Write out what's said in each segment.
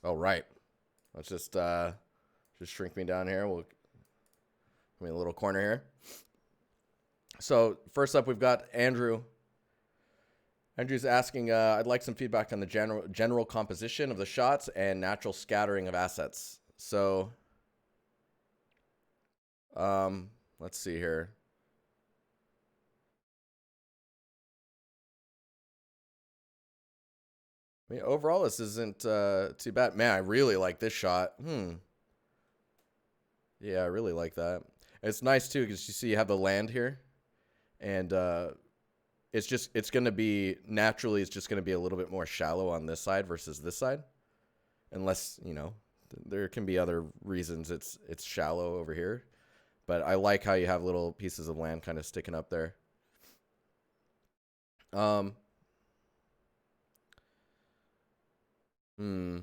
Oh, right. Let's just shrink me down here. We'll give me a little corner here. So first up, we've got Andrew. Andrew's asking, I'd like some feedback on the general composition of the shots and natural scattering of assets. So, let's see here. I mean, overall, this isn't too bad. Man, I really like this shot. Yeah, I really like that. It's nice too because you see you have the land here, and it's gonna be naturally it's just gonna be a little bit more shallow on this side versus this side, unless there can be other reasons it's shallow over here. But I like how you have little pieces of land kind of sticking up there. Um, hmm.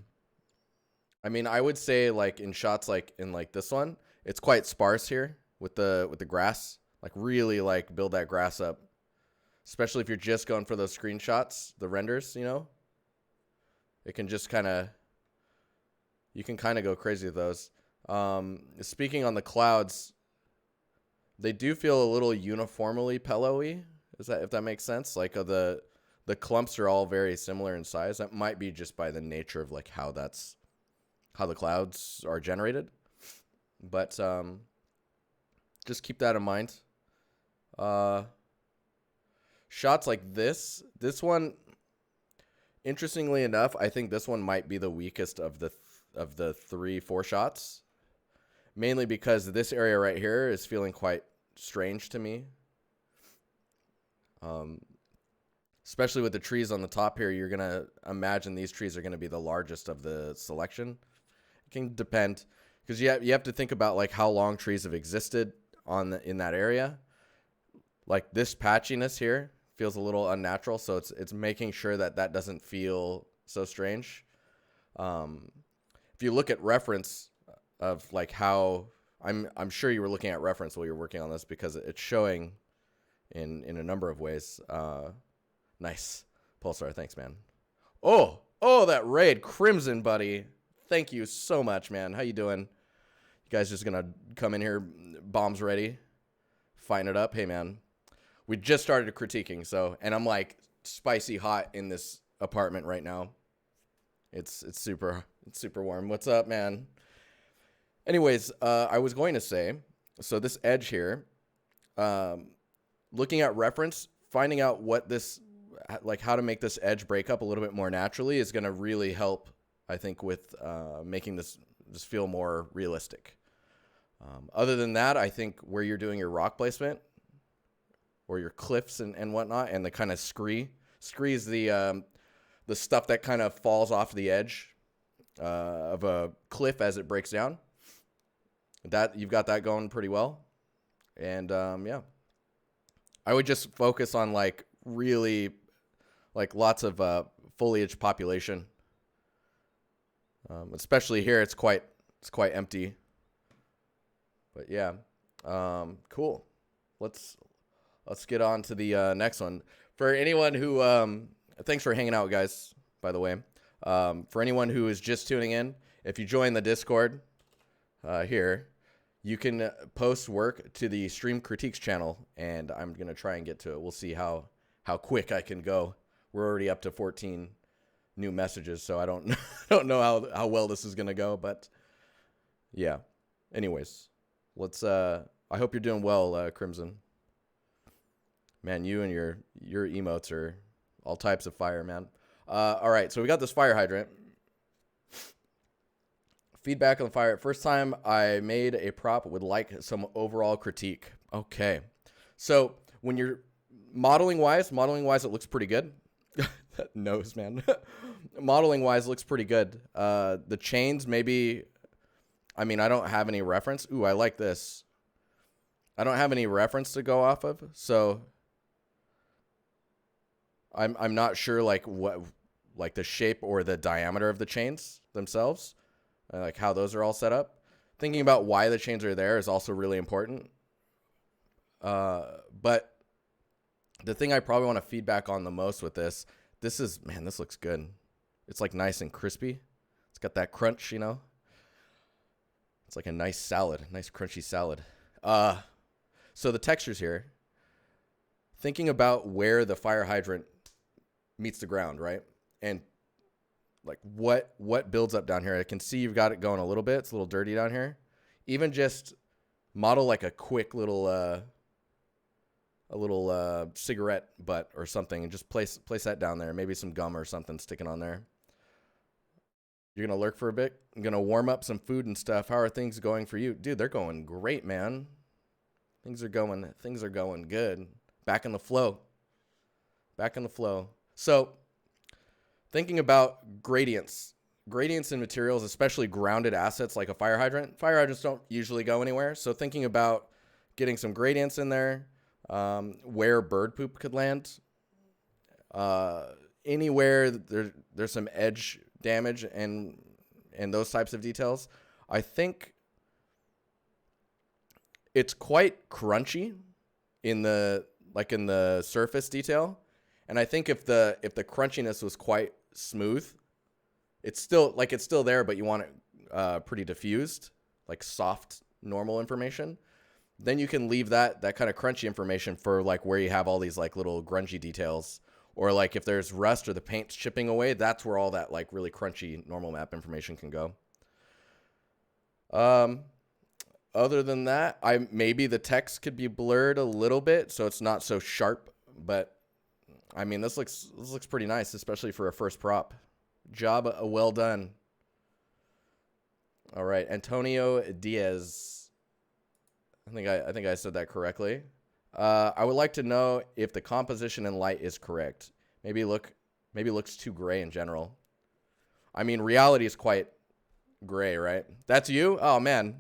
I mean, I would say like in shots like in like this one, it's quite sparse here with the grass. Like really like build that grass up, especially if you're just going for those screenshots, the renders. It can just kind of you can kind of go crazy with those. Speaking on the clouds, they do feel a little uniformly pillowy. Is that if that makes sense? Like the clumps are all very similar in size. That might be just by the nature of like how the clouds are generated. But just keep that in mind. Uh, Shots like this one, interestingly enough, I think this one might be the weakest of the 3-4 shots. Mainly because this area right here is feeling quite strange to me. Especially with the trees on the top here, you're gonna imagine these trees are gonna be the largest of the selection. It can depend because you have to think about like how long trees have existed in that area. Like this patchiness here feels a little unnatural, so it's making sure that doesn't feel so strange. If you look at reference of like how I'm sure you were looking at reference while you're working on this because it's showing in a number of ways. Nice. Pulsar, thanks, man. Oh, that raid. Crimson, buddy. Thank you so much, man. How you doing? You guys just gonna come in here, bombs ready, fighting it up? Hey, man. We just started critiquing, and I'm like spicy hot in this apartment right now. It's super warm. What's up, man? Anyways, I was going to say, so this edge here, looking at reference, finding out what this like how to make this edge break up a little bit more naturally is going to really help, I think, with making this feel more realistic. Other than that, I think where you're doing your rock placement or your cliffs and whatnot, and the kind of scree is the stuff that kind of falls off the edge of a cliff as it breaks down. That you've got that going pretty well, and yeah, I would just focus on like really like lots of foliage population. Especially here, it's quite empty. But yeah, cool. Let's get on to the next one. For anyone who, thanks for hanging out, guys. By the way, for anyone who is just tuning in, if you join the Discord here, you can post work to the Stream Critiques channel, and I'm gonna try and get to it. We'll see how quick I can go. We're already up to 14 new messages, so I don't know how well this is gonna go, but yeah. Anyways, let's. I hope you're doing well, Crimson. Man, you and your emotes are all types of fire, man. All right, so we got this fire hydrant. Feedback on the fire. First time I made a prop, would like some overall critique. Okay, so when you're modeling wise, it looks pretty good. That nose, man. Modeling wise, looks pretty good. The chains, maybe. I mean, I don't have any reference. Ooh, I like this. I don't have any reference to go off of, so I'm not sure like what like the shape or the diameter of the chains themselves, like how those are all set up. Thinking about why the chains are there is also really important. But the thing I probably want to feedback on the most with this is, man, this looks good. It's like nice and crispy. It's got that crunch, you know. It's like a nice salad, nice crunchy salad. So the textures here, thinking about where the fire hydrant meets the ground, right? And like what builds up down here. I can see you've got it going a little bit. It's a little dirty down here. Even just model like a quick little cigarette butt or something, and just place that down there. Maybe some gum or something sticking on there. You're gonna lurk for a bit. I'm gonna warm up some food and stuff. How are things going for you, dude? They're going great, man. Things are going good. Back in the flow. So, thinking about gradients in materials, especially grounded assets like a fire hydrant. Fire hydrants don't usually go anywhere. So thinking about getting some gradients in there, where bird poop could land, anywhere there's some edge damage and those types of details. I think it's quite crunchy in the surface detail, and I think if the crunchiness was quite smooth, it's still there, but you want it pretty diffused, like soft normal information. Then you can leave that kind of crunchy information for like where you have all these like little grungy details, or like if there's rust or the paint's chipping away, that's where all that like really crunchy normal map information can go. Other than that, maybe the text could be blurred a little bit so it's not so sharp, but I mean this looks pretty nice, especially for a first prop. Job well done. All right, Antonio Diaz. I think I said that correctly. I would like to know if the composition and light is correct. Maybe looks too gray in general. I mean, reality is quite gray, right? That's you? Oh man.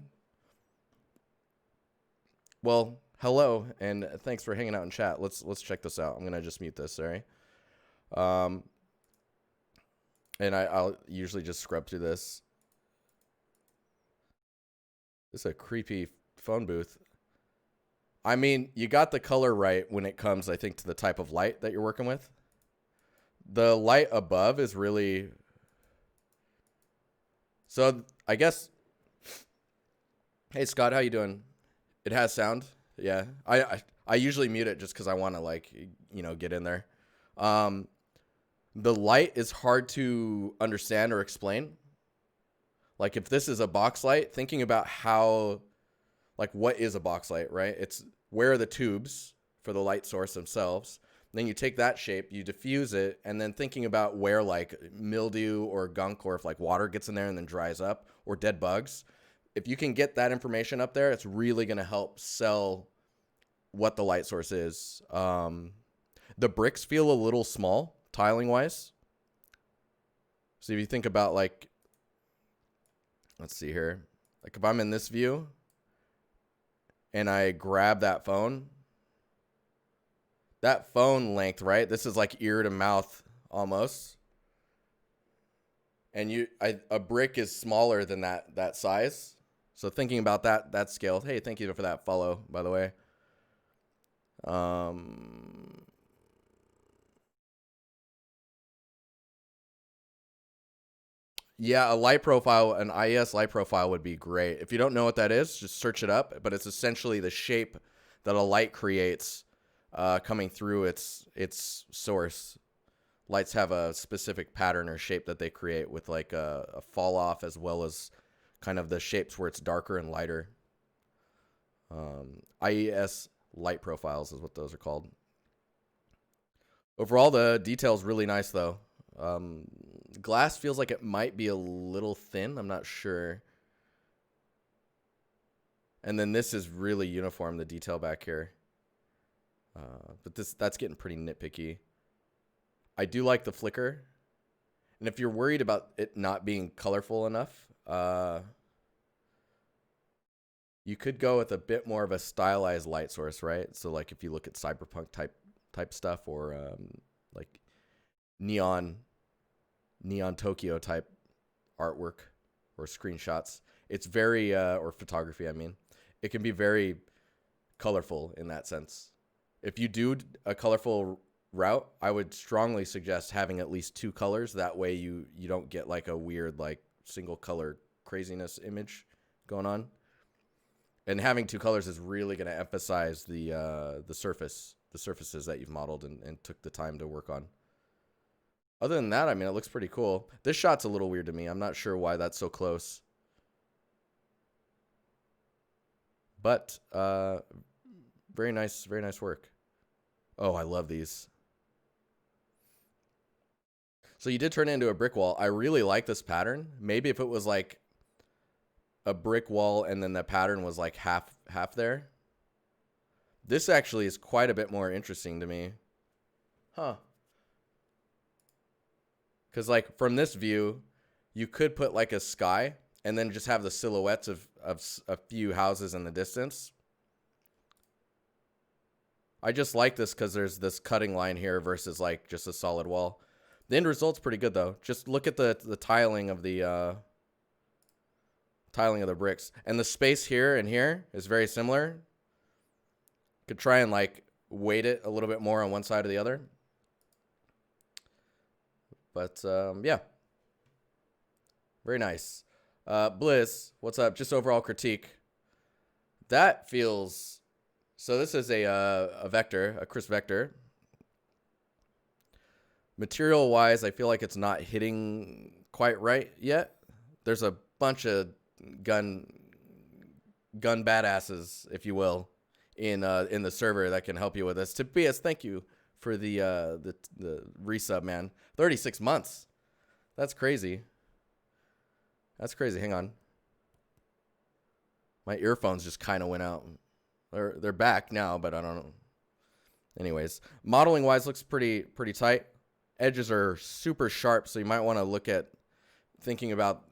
Well, hello and thanks for hanging out in chat. Let's check this out. I'm gonna just mute this. Sorry. And I'll usually just scrub through this. This is a creepy phone booth. I mean, you got the color right when it comes, I think, to the type of light that you're working with. The light above is really... So, I guess... Hey, Scott, how you doing? It has sound? Yeah. I usually mute it just because I want to, like, you know, get in there. The light is hard to understand or explain. Like, if this is a box light, thinking about how... Like, what is a box light, right? It's where are the tubes for the light source themselves. Then you take that shape, you diffuse it, and then thinking about where, like, mildew or gunk or if, like, water gets in there and then dries up or dead bugs. If you can get that information up there, it's really going to help sell what the light source is. The bricks feel a little small, tiling-wise. So if you think about, like, let's see here. Like, if I'm in this view... and I grab that phone length, right? This is like ear to mouth almost. And a brick is smaller than that size. So thinking about that scale. Hey, thank you for that follow, by the way. Yeah, a light profile, an IES light profile would be great. If you don't know what that is, just search it up. But it's essentially the shape that a light creates coming through its source. Lights have a specific pattern or shape that they create with like a fall off, as well as kind of the shapes where it's darker and lighter. IES light profiles is what those are called. Overall, the detail's really nice though. Glass feels like it might be a little thin. I'm not sure. And then this is really uniform, the detail back here. But that's getting pretty nitpicky. I do like the flicker. And if you're worried about it not being colorful enough, you could go with a bit more of a stylized light source, right? So like if you look at cyberpunk type stuff, or like neon Tokyo type artwork or screenshots, it's very or photography, I mean, it can be very colorful in that sense. If you do a colorful route, I would strongly suggest having at least 2 colors. That way you don't get like a weird like single color craziness image going on. And having two colors is really going to emphasize the surfaces that you've modeled and took the time to work on. Other than that, I mean, it looks pretty cool. This shot's a little weird to me. I'm not sure why that's so close. But very nice work. Oh, I love these. So you did turn it into a brick wall. I really like this pattern. Maybe if it was like a brick wall and then the pattern was like half there. This actually is quite a bit more interesting to me. Huh. Because like from this view, you could put like a sky and then just have the silhouettes of a few houses in the distance. I just like this because there's this cutting line here versus like just a solid wall. The end result's pretty good though. Just look at the tiling of the bricks, and the space here and here is very similar. Could try and like weight it a little bit more on one side or the other. But yeah, very nice. Bliss, what's up? Just overall critique. That feels, so this is a vector, a crisp vector. Material wise, I feel like it's not hitting quite right yet. There's a bunch of gun badasses, if you will, in the server that can help you with this. Tobias, thank you for the resub, man. 36 months. That's crazy. That's crazy. Hang on. My earphones just kind of went out. They're back now, but I don't know. Anyways, modeling wise looks pretty tight. Edges are super sharp, so you might want to look at thinking about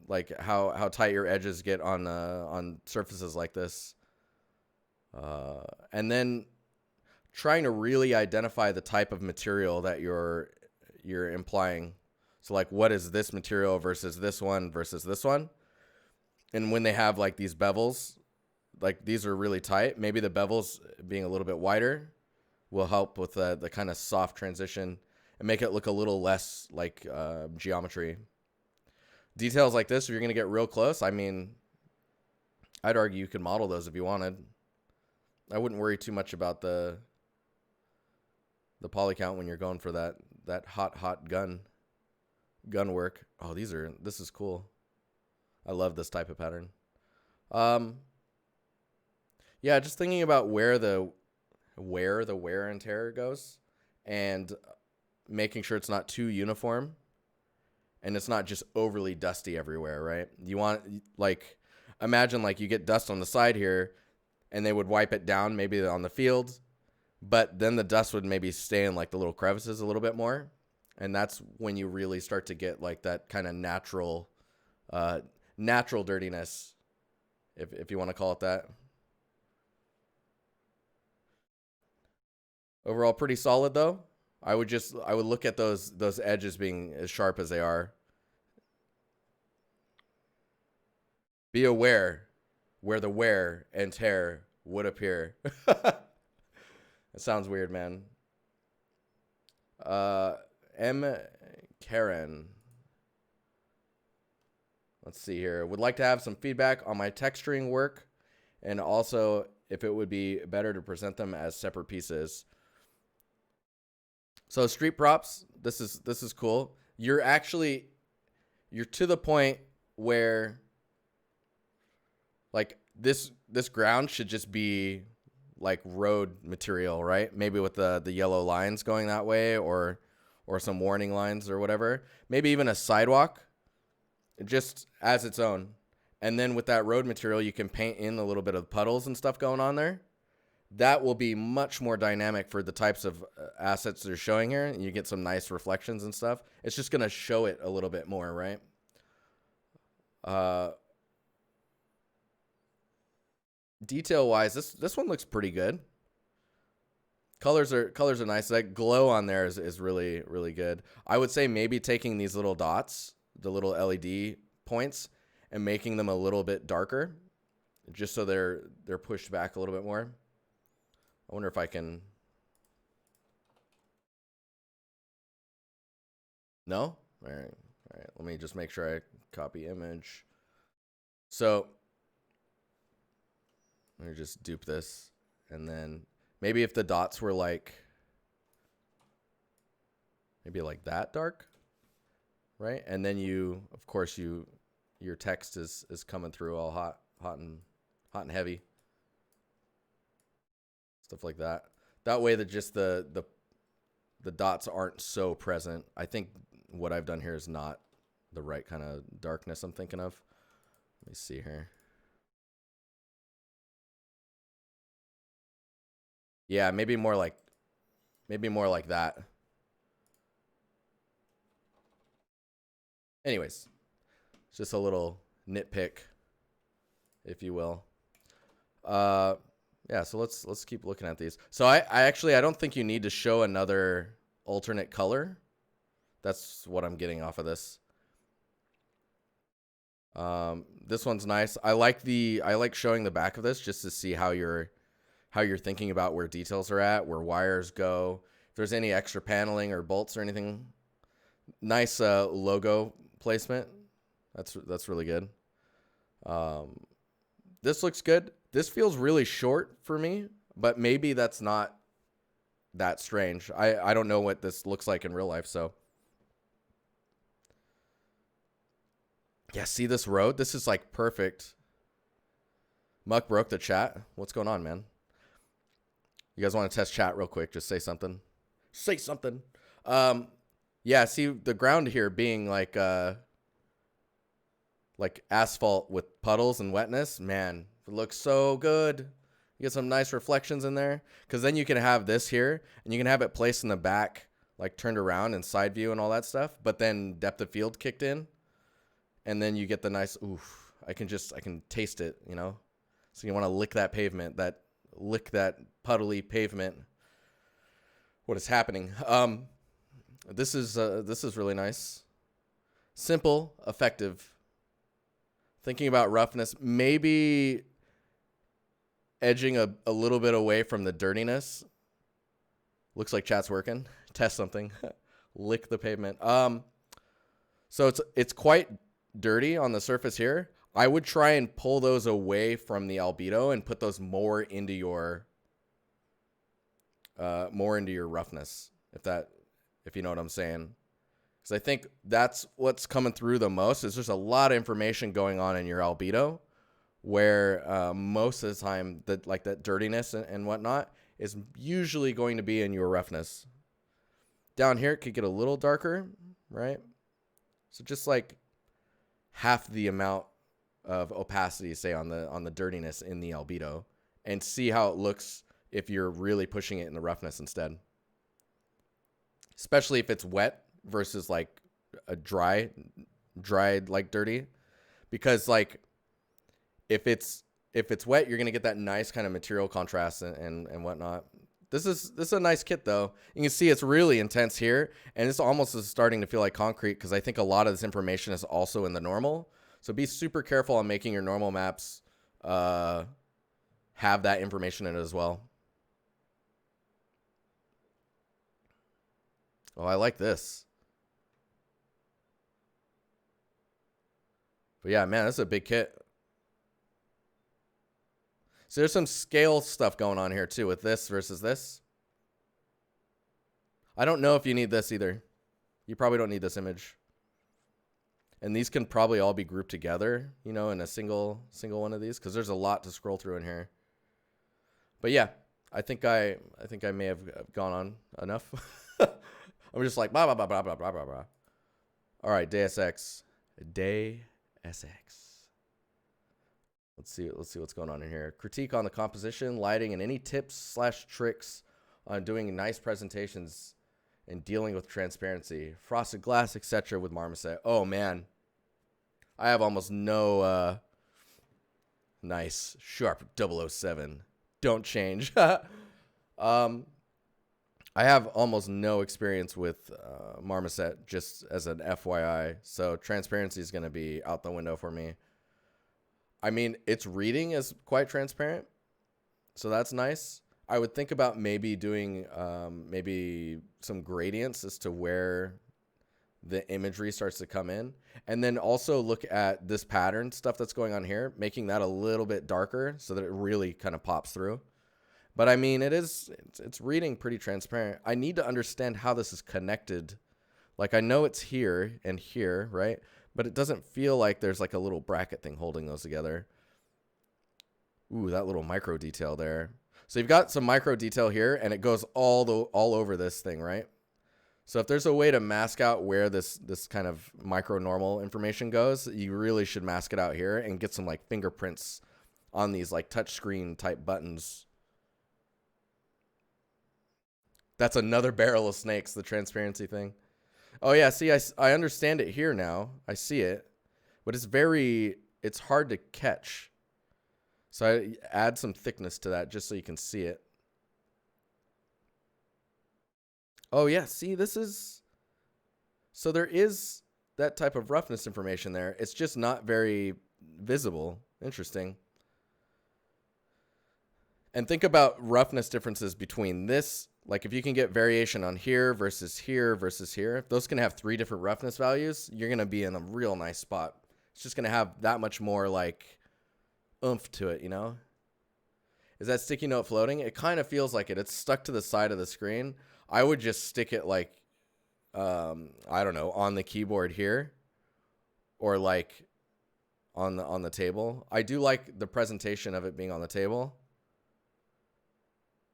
like how tight your edges get on surfaces like this. And then trying to really identify the type of material that you're implying. So like, what is this material versus this one versus this one? And when they have like these bevels, like these are really tight, maybe the bevels being a little bit wider will help with the kind of soft transition and make it look a little less like geometry. Details like this, if you're going to get real close, I mean, I'd argue you could model those if you wanted. I wouldn't worry too much about the poly count when you're going for that hot gun work. Oh, this is cool. I love this type of pattern. Yeah, just thinking about where the wear and tear goes, and making sure it's not too uniform and it's not just overly dusty everywhere, right? You want, like, imagine like you get dust on the side here and they would wipe it down maybe on the field, but then the dust would maybe stay in like the little crevices a little bit more. And that's when you really start to get like that kind of natural dirtiness, if you want to call it that. Overall, pretty solid though. I would look at those edges being as sharp as they are. Be aware where the wear and tear would appear. It sounds weird, man. M. Karen. Let's see here. Would like to have some feedback on my texturing work, and also if it would be better to present them as separate pieces. So street props, this is cool. You're to the point where like this ground should just be like road material, right? Maybe with the yellow lines going that way, or some warning lines or whatever. Maybe even a sidewalk just as its own. And then with that road material, you can paint in a little bit of puddles and stuff going on there. That will be much more dynamic for the types of assets they're showing here. And you get some nice reflections and stuff. It's just going to show it a little bit more, right? Detail-wise, this one looks pretty good. Colors are nice. That glow on there is really, really good. I would say maybe taking these little dots, the little LED points, and making them a little bit darker, just so they're pushed back a little bit more. I wonder if I can. No? All right. Let me just make sure I copy image. So let me just dupe this. And then maybe if the dots were like, maybe like that dark, right? And then you, of course, your text is coming through all hot and heavy. Stuff like that. That way that just the dots aren't so present. I think what I've done here is not the right kind of darkness I'm thinking of. Let me see here. Yeah, maybe more like that. Anyways, it's just a little nitpick, if you will. Yeah, so let's keep looking at these. So I actually I don't think you need to show another alternate color. That's what I'm getting off of this. This one's nice. I like showing the back of this just to see how you're thinking about where details are at, where wires go, if there's any extra paneling or bolts or anything. Nice logo placement. That's really good. This looks good. This feels really short for me, but maybe that's not that strange. I don't know what this looks like in real life, so. Yeah, see this road? This is like perfect. Muck broke the chat. What's going on, man? You guys want to test chat real quick? Just say something. Say something. Yeah, see the ground here being like asphalt with puddles and wetness. Man, it looks so good. You get some nice reflections in there. Because then you can have this here, and you can have it placed in the back, like turned around and side view and all that stuff. But then depth of field kicked in. And then you get the nice, oof, I can taste it, you know? So you want to lick that pavement, lick that puddly pavement. What is happening? This is really nice. Simple, effective. Thinking about roughness, maybe edging a little bit away from the dirtiness. Looks like chat's working. Test something. Lick the pavement. So it's quite dirty on the surface here. I would try and pull those away from the albedo and put those more into your roughness, if you know what I'm saying. Because I think that's what's coming through the most is there's a lot of information going on in your albedo, where most of the time that dirtiness and whatnot is usually going to be in your roughness. Down here it could get a little darker, right? So just like half the amount of opacity, say on the dirtiness in the albedo, and see how it looks if you're really pushing it in the roughness instead. Especially if it's wet versus like a dried like dirty, because like if it's wet, you're gonna get that nice kind of material contrast and whatnot. This is a nice kit though. You can see it's really intense here, and it's almost starting to feel like concrete because I think a lot of this information is also in the normal. So be super careful on making your normal maps have that information in it as well. Oh, I like this. But yeah, man, this is a big kit. So there's some scale stuff going on here too with this versus this. I don't know if you need this either. You probably don't need this image. And these can probably all be grouped together, you know, in a single one of these, because there's a lot to scroll through in here. But yeah, I think I may have gone on enough. I'm just like blah blah blah blah blah blah blah blah. All right, DSX. Let's see what's going on in here. Critique on the composition, lighting, and any tips/tricks on doing nice presentations and dealing with transparency, frosted glass, etc. with Marmoset. Oh man, I have almost no nice sharp 007. Don't change. I have almost no experience with Marmoset, just as an FYI. So transparency is going to be out the window for me. I mean, its reading is quite transparent, so that's nice. I would think about maybe doing maybe some gradients as to where the imagery starts to come in. And then also look at this pattern stuff that's going on here, making that a little bit darker so that it really kind of pops through. But I mean, it's reading pretty transparent. I need to understand how this is connected. Like, I know it's here and here, right? But it doesn't feel like there's like a little bracket thing holding those together. Ooh, that little micro detail there. So you've got some micro detail here, and it goes all over this thing, right? So if there's a way to mask out where this kind of micro normal information goes, you really should mask it out here and get some like fingerprints on these like touchscreen type buttons. That's another barrel of snakes, the transparency thing. Oh yeah, see, I understand it here now. I see it, but it's hard to catch. So I add some thickness to that just so you can see it. Oh yeah, see, so there is that type of roughness information there. It's just not very visible. Interesting. And think about roughness differences between this, like if you can get variation on here versus here versus here, if those can have 3 different roughness values, you're going to be in a real nice spot. It's just going to have that much more like oomph to it, you know? Is that sticky note floating? It kind of feels like it. It's stuck to the side of the screen. I would just stick it like, I don't know, on the keyboard here or like on the table. I do like the presentation of it being on the table.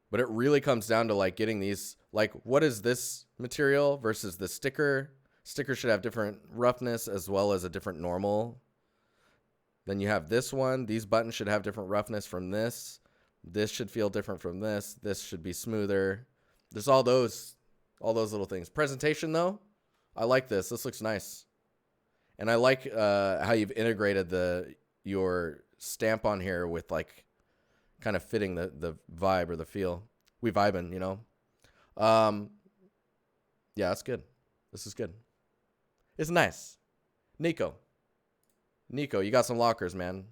But it really comes down to like getting these, like, what is this material versus the sticker? Sticker should have different roughness as well as a different normal. Then you have this one. These buttons should have different roughness from this. This should feel different from this. This should be smoother. There's all those little things. Presentation though, I like this. This looks nice. And I like how you've integrated your stamp on here with like kind of fitting the vibe or the feel. We vibing, you know? Yeah, that's good. This is good. It's nice. Nico, you got some lockers, man.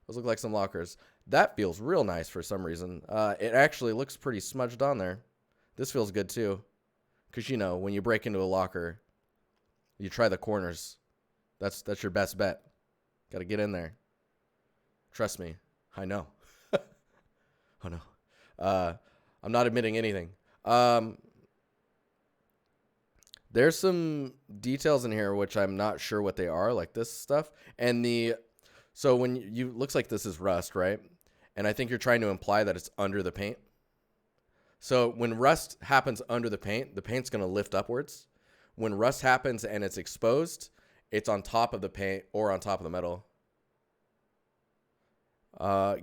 Those look like some lockers. That feels real nice for some reason. It actually looks pretty smudged on there. This feels good too. Because, you know, when you break into a locker, you try the corners. That's your best bet. Got to get in there. Trust me. I know. Oh, no. I'm not admitting anything. There's some details in here which I'm not sure what they are, like this stuff. And so when you looks like this is rust, right? And I think you're trying to imply that it's under the paint. So when rust happens under the paint's going to lift upwards. When rust happens and it's exposed, it's on top of the paint or on top of the metal.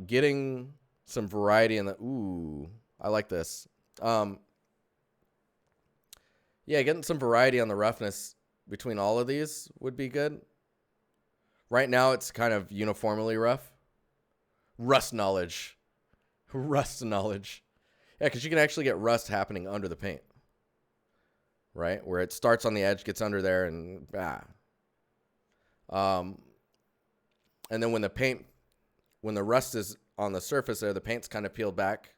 Getting some variety in the, ooh, I like this. Yeah, getting some variety on the roughness between all of these would be good. Right now, it's kind of uniformly rough. Rust knowledge. Rust knowledge. Yeah, because you can actually get rust happening under the paint. Right? Where it starts on the edge, gets under there, and and then when the rust is on the surface there, the paint's kind of peeled back.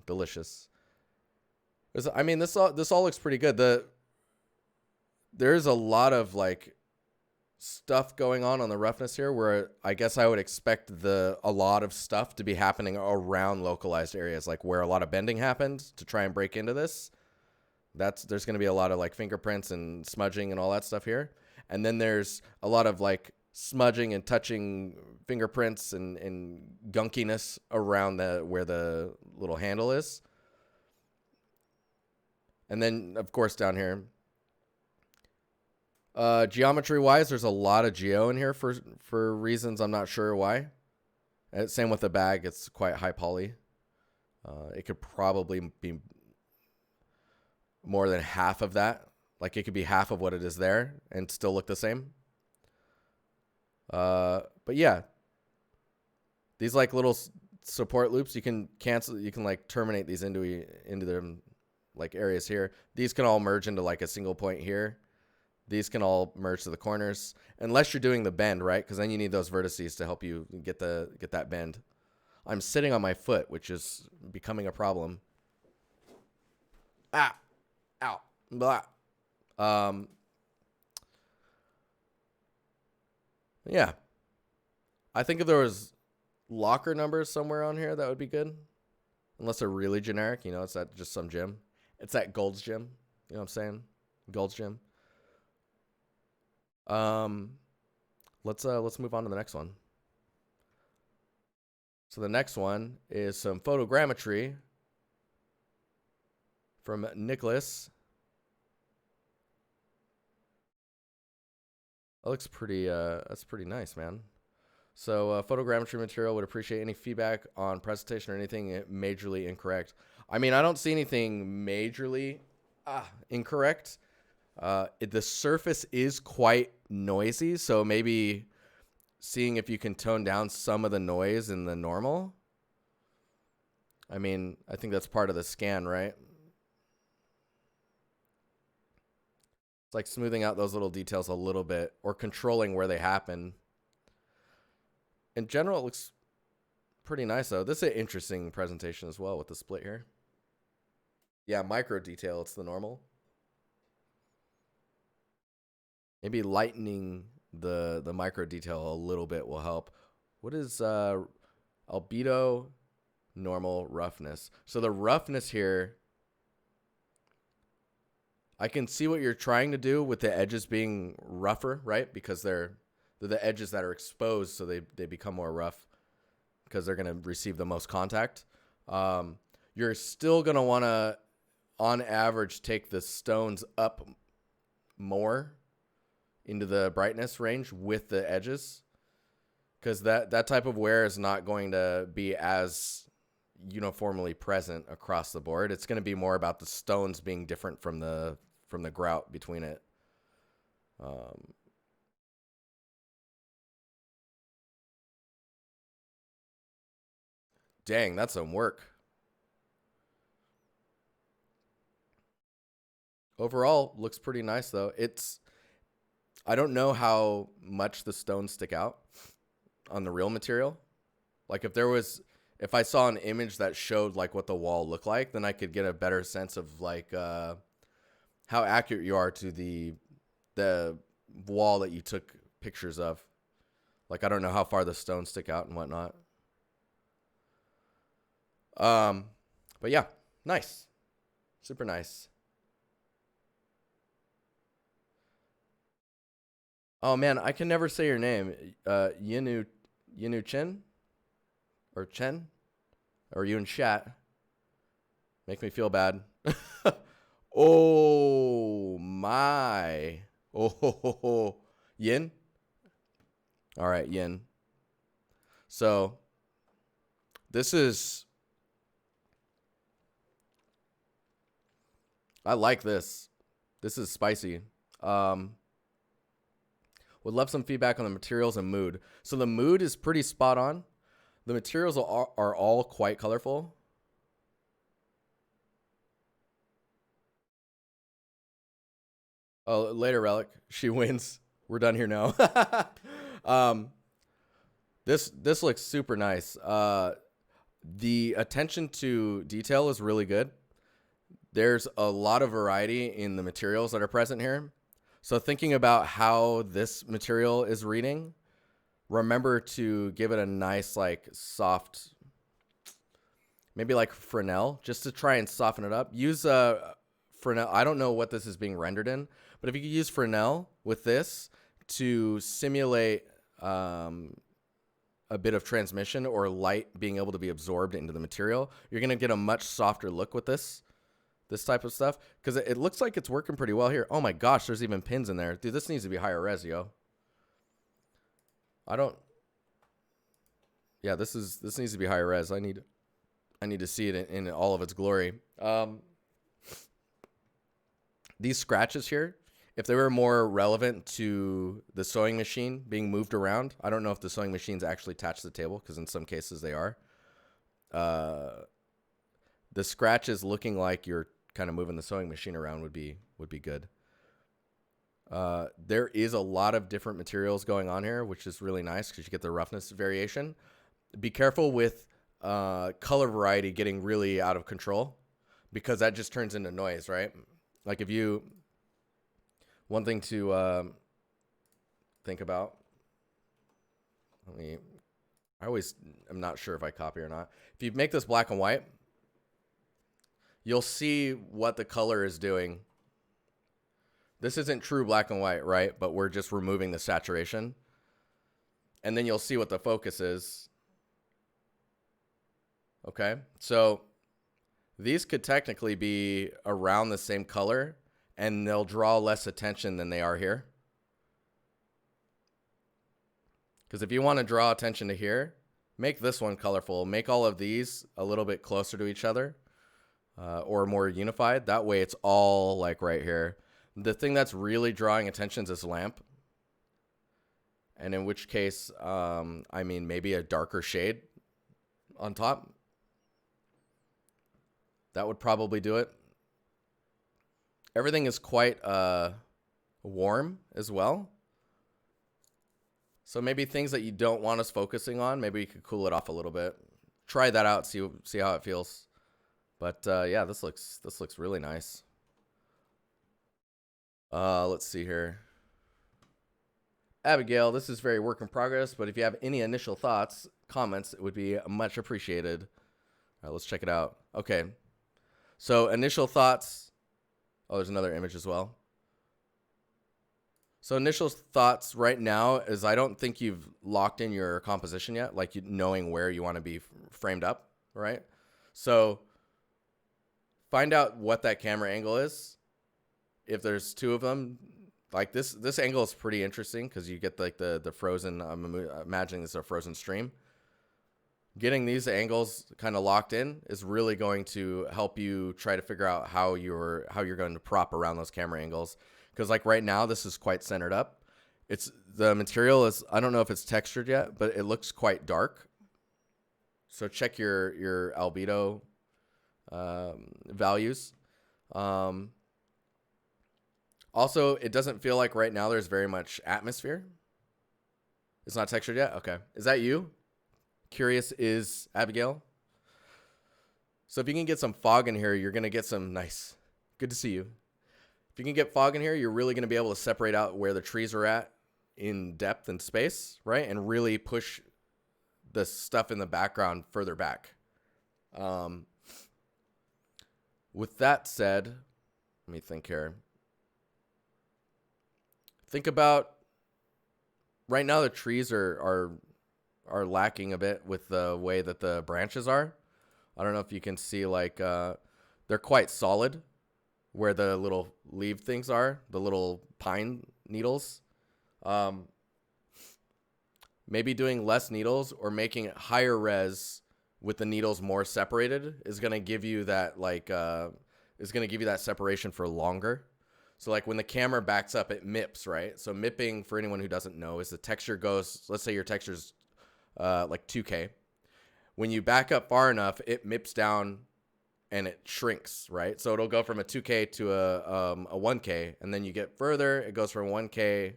Delicious. I mean, this all looks pretty good. There's a lot of like stuff going on the roughness here where I guess I would expect a lot of stuff to be happening around localized areas, like where a lot of bending happened to try and break into this. There's going to be a lot of like fingerprints and smudging and all that stuff here. And then there's a lot of like smudging and touching fingerprints and gunkiness around where the little handle is. And then, of course, down here, geometry-wise, there's a lot of geo in here for reasons I'm not sure why. Same with the bag. It's quite high poly. It could probably be more than half of that. Like, it could be half of what it is there and still look the same. But yeah, these like little support loops, you can cancel. You can like terminate these into them like areas here. These can all merge into like a single point here. These can all merge to the corners, unless you're doing the bend, right? Because then you need those vertices to help you get that bend. I'm sitting on my foot, which is becoming a problem. Ah, ow, blah. Um, yeah, I think if there was locker numbers somewhere on here, that would be good. Unless they're really generic, you know, it's at just some gym. It's at Gold's Gym. You know what I'm saying? Gold's Gym. Um, let's move on to the next one. So the next one is some photogrammetry from Nicholas. That looks pretty. That's pretty nice, man. So photogrammetry material, would appreciate any feedback on presentation or anything majorly incorrect. I mean, I don't see anything majorly incorrect. The surface is quite noisy, so maybe seeing if you can tone down some of the noise in the normal. I mean, I think that's part of the scan, right? It's like smoothing out those little details a little bit or controlling where they happen. In general, it looks pretty nice, though. This is an interesting presentation as well with the split here. Yeah, micro detail. It's the normal. Maybe lightening the micro detail a little bit will help. What is albedo, normal, roughness? So the roughness here, I can see what you're trying to do with the edges being rougher, right? Because they're the edges that are exposed, so they become more rough because they're going to receive the most contact. You're still going to want to, on average, take the stones up more into the brightness range with the edges, because that type of wear is not going to be as uniformly present across the board. It's going to be more about the stones being different from the grout between it. Dang, that's some work. Overall, looks pretty nice though. I don't know how much the stones stick out on the real material. Like if I saw an image that showed like what the wall looked like, then I could get a better sense of like how accurate you are to the wall that you took pictures of. Like, I don't know how far the stones stick out and whatnot. But yeah, nice. Super nice. Oh man, I can never say your name. Yinu Chen or Chen or you in chat. Make me feel bad. Oh my. Oh, Yin. All right, Yin. So I like this. This is spicy. Would love some feedback on the materials and mood. So the mood is pretty spot on. The materials are all quite colorful. Oh, later, Relic. She wins. We're done here now. This looks super nice. The attention to detail is really good. There's a lot of variety in the materials that are present here. So thinking about how this material is reading, remember to give it a nice, like, soft, maybe like Fresnel, just to try and soften it up. Use Fresnel. I don't know what this is being rendered in, but if you could use Fresnel with this to simulate a bit of transmission or light being able to be absorbed into the material, you're going to get a much softer look with this type of stuff, because it looks like it's working pretty well here. Oh my gosh, there's even pins in there. Dude, this needs to be higher res, yo. Yeah, this needs to be higher res. I need to see it in all of its glory. These scratches here, if they were more relevant to the sewing machine being moved around, I don't know if the sewing machine's actually attached to the table, because in some cases they are. The scratches looking like you're kind of moving the sewing machine around would be good. There is a lot of different materials going on here, which is really nice because you get the roughness variation. Be careful with color variety getting really out of control, because that just turns into noise, right? Like if you One thing to think about. I always am not sure if I copy or not. If you make this black and white, you'll see what the color is doing. This isn't true black and white, right? But we're just removing the saturation. And then you'll see what the focus is. Okay, so these could technically be around the same color, and they'll draw less attention than they are here. Because if you want to draw attention to here, make this one colorful. Make all of these a little bit closer to each other or more unified. That way it's all like right here. The thing that's really drawing attention is this lamp. And in which case, I mean, maybe a darker shade on top. That would probably do it. Everything is quite warm as well. So maybe things that you don't want us focusing on, maybe you could cool it off a little bit. Try that out, see how it feels. But yeah, this looks really nice. Let's see here. Abigail, this is very work in progress, but if you have any initial thoughts, comments, it would be much appreciated. All right, let's check it out. Okay. So initial thoughts. Oh, there's another image as well. So initial thoughts right now is I don't think you've locked in your composition yet, like knowing where you want to be framed up, right? So find out what that camera angle is. If there's two of them, like this angle is pretty interesting because you get like the frozen, I'm imagining this is a frozen stream. Getting these angles kind of locked in is really going to help you try to figure out how you're going to prop around those camera angles. Because like right now, this is quite centered up. The material is, I don't know if it's textured yet, but it looks quite dark. So check your albedo values. Also, it doesn't feel like right now there's very much atmosphere. It's not textured yet? Okay. Is that you? Curious is Abigail. So if you can get some fog in here, you're going to get some nice. Good to see you. If you can get fog in here, you're really going to be able to separate out where the trees are at in depth and space, right? And really push the stuff in the background further back. With that said, let me think here. Think about right now the trees are lacking a bit with the way that the branches are. I don't know if you can see like they're quite solid where the little leaf things are, the little pine needles. Maybe doing less needles or making it higher res with the needles more separated is going to give you that like is going to give you that separation for longer. So like when the camera backs up, it mips, right? So mipping, for anyone who doesn't know, is the texture goes, let's say your texture's like 2K. When you back up far enough, it mips down and it shrinks, right? So it'll go from a 2K to a 1K, and then you get further, it goes from 1K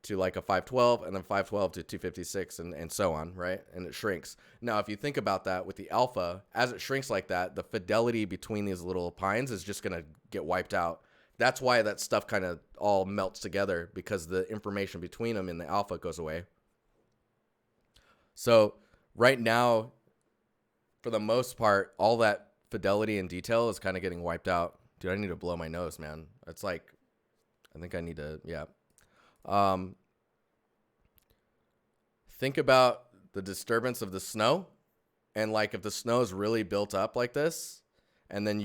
to like a 512, and then 512 to 256, and so on, right? And it shrinks. Now, if you think about that with the alpha, as it shrinks like that, the fidelity between these little pines is just going to get wiped out. That's why that stuff kind of all melts together, because the information between them in the alpha goes away. So right now, for the most part, all that fidelity and detail is kind of getting wiped out. Dude, I need to blow my nose, man. It's like, I think I need to, yeah. Think about the disturbance of the snow, and like if the snow is really built up like this, and then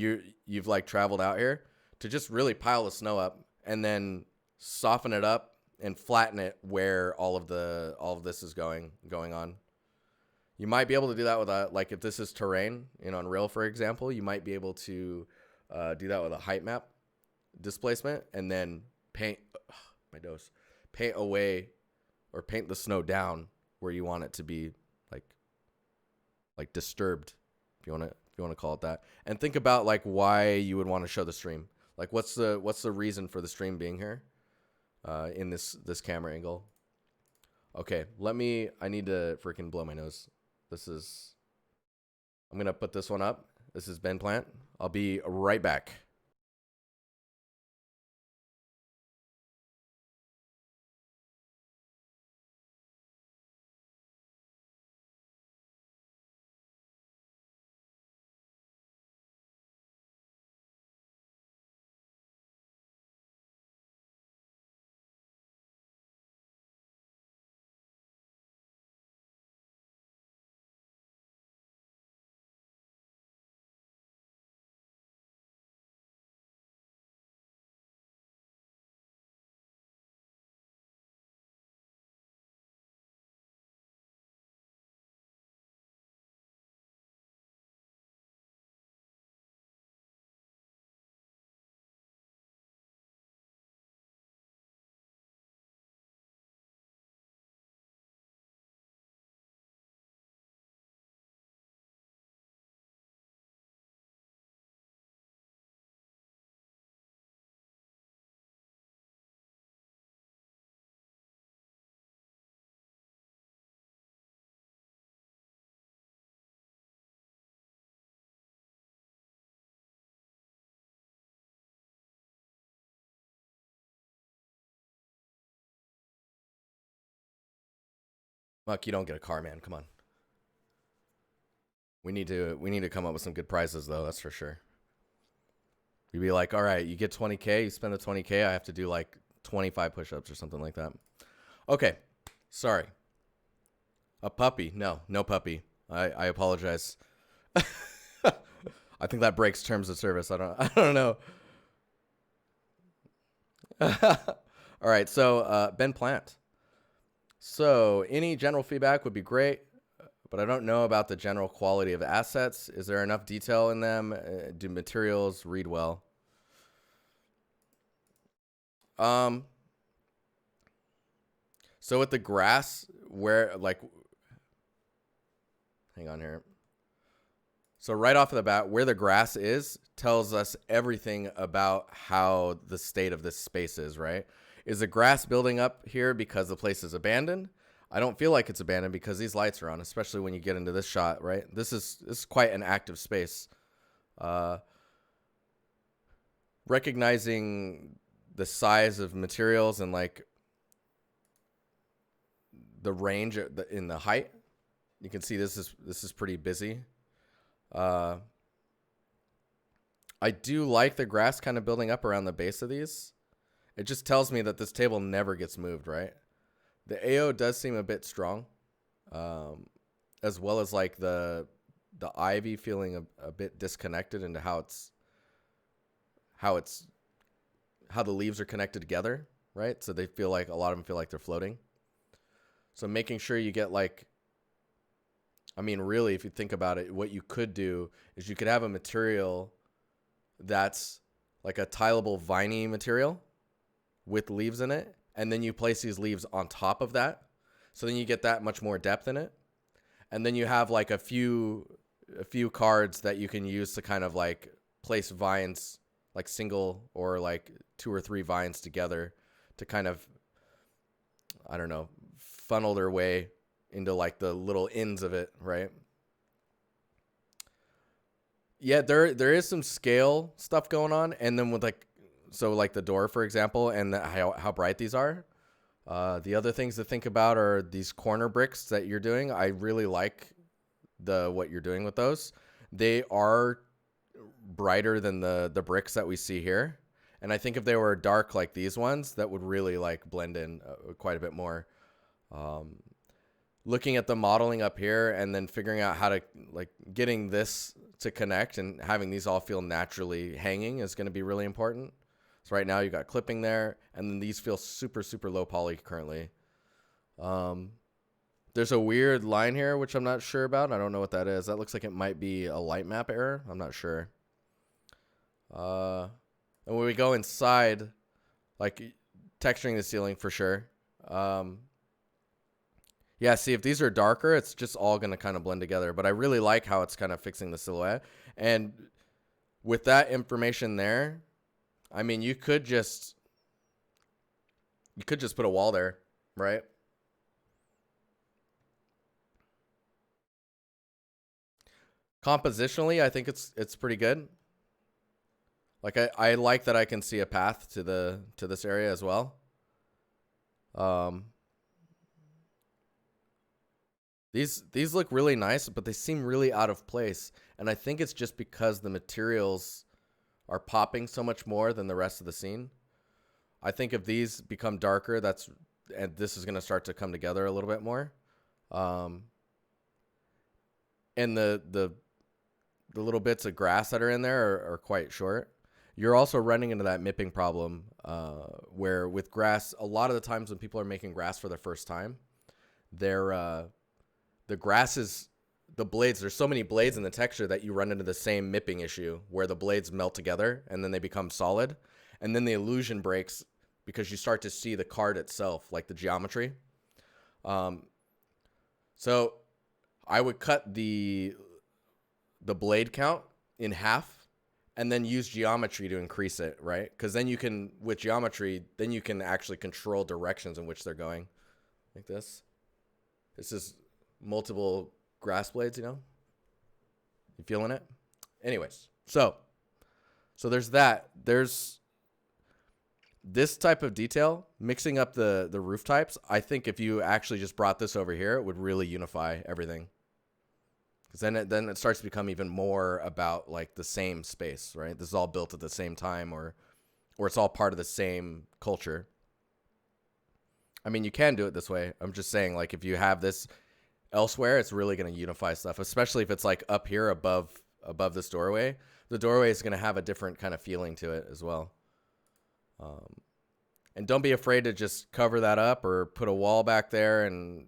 you've like traveled out here, to just really pile the snow up and then soften it up and flatten it where all of this is going on. You might be able to do that with like if this is terrain in Unreal, for example, you might be able to do that with a height map displacement and then paint away or paint the snow down where you want it to be like disturbed, if you want to call it that. And think about like why you would want to show the stream. Like what's the reason for the stream being here in this camera angle? Okay, I need to freaking blow my nose. I'm going to put this one up. This is Ben Plant. I'll be right back. Muck, you don't get a car, man. Come on. We need to come up with some good prizes though, that's for sure. You'd be like, all right, you get 20K, you spend the 20K, I have to do like 25 push-ups or something like that. Okay, sorry. A puppy? No puppy. I apologize. I think that breaks terms of service. I don't know. All right, so Ben Plant. So any general feedback would be great, but I don't know about the general quality of assets. Is there enough detail in them? Do materials read well? So with the grass, where like, hang on here. So right off of the bat, where the grass is tells us everything about how the state of this space is, right? Is the grass building up here because the place is abandoned? I don't feel like it's abandoned because these lights are on, especially when you get into this shot, right? This is quite an active space. Recognizing the size of materials and like the range in the height, you can see this is pretty busy. I do like the grass kind of building up around the base of these. It just tells me that this table never gets moved, right? The AO does seem a bit strong, as well as like the ivy feeling a bit disconnected into how the leaves are connected together, right? So they feel like, a lot of them feel like they're floating. So making sure you get like, I mean, really, if you think about it, what you could do is you could have a material that's like a tileable viney material with leaves in it, and then you place these leaves on top of that. So then you get that much more depth in it. And then you have like a few cards that you can use to kind of like place vines, like single or like 2 or 3 vines together to kind of, I don't know, funnel their way into like the little ends of it, right? Yeah, there is some scale stuff going on, and then with like, so like the door, for example, and how bright these are. The other things to think about are these corner bricks that you're doing. I really like what you're doing with those. They are brighter than the bricks that we see here, and I think if they were dark like these ones, that would really like blend in quite a bit more. Looking at the modeling up here and then figuring out how to like getting this to connect and having these all feel naturally hanging is going to be really important. So right now you got clipping there, and then these feel super, super low poly currently. There's a weird line here, which I'm not sure about. I don't know what that is. That looks like it might be a light map error. I'm not sure. And when we go inside, like texturing the ceiling for sure. Yeah, see, if these are darker, it's just all going to kind of blend together. But I really like how it's kind of fixing the silhouette. And with that information there, I mean, you could just put a wall there, right? Compositionally, I think it's pretty good. Like I like that I can see a path to this area as well. These look really nice, but they seem really out of place. And I think it's just because the materials are popping so much more than the rest of the scene. I think if these become darker, and this is going to start to come together a little bit more. And the little bits of grass that are in there are quite short. You're also running into that mipping problem, where with grass, a lot of the times when people are making grass for the first time, the grass is the blades. There's so many blades in the texture that you run into the same mipping issue where the blades melt together and then they become solid. And then the illusion breaks because you start to see the card itself, like the geometry. So I would cut the blade count in half and then use geometry to increase it, right? Because then you can, with geometry, then you can actually control directions in which they're going. Like this. This is multiple grass blades, you know? You feeling it? Anyways, so there's that. There's This type of detail, mixing up the roof types, I think if you actually just brought this over here, it would really unify everything. Because then it starts to become even more about like the same space, right? This is all built at the same time, or it's all part of the same culture. I mean, you can do it this way. I'm just saying, like, if you have this elsewhere, it's really going to unify stuff, especially if it's like up here above this doorway. The doorway is going to have a different kind of feeling to it as well. And don't be afraid to just cover that up or put a wall back there and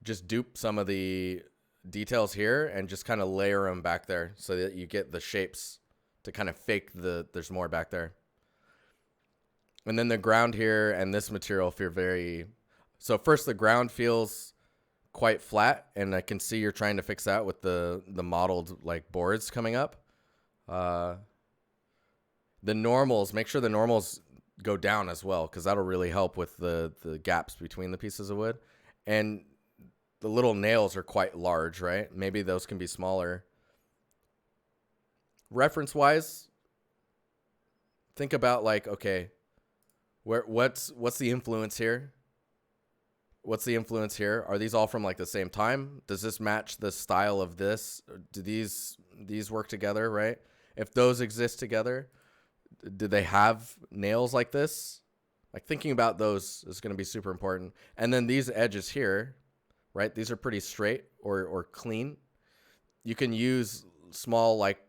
just dupe some of the details here and just kind of layer them back there so that you get the shapes to kind of fake there's more back there. And then the ground here and this material feel very... So first, the ground feels quite flat, and I can see you're trying to fix that with the modeled like boards coming up. The normals, make sure the normals go down as well, because that'll really help with the gaps between the pieces of wood. And the little nails are quite large, right? Maybe those can be smaller. Reference-wise, think about like, okay, what's the influence here? What's the influence here? Are these all from like the same time? Does this match the style of this? Do these work together, right? If those exist together, do they have nails like this? Like, thinking about those is going to be super important. And then these edges here, right? These are pretty straight or clean. You can use small like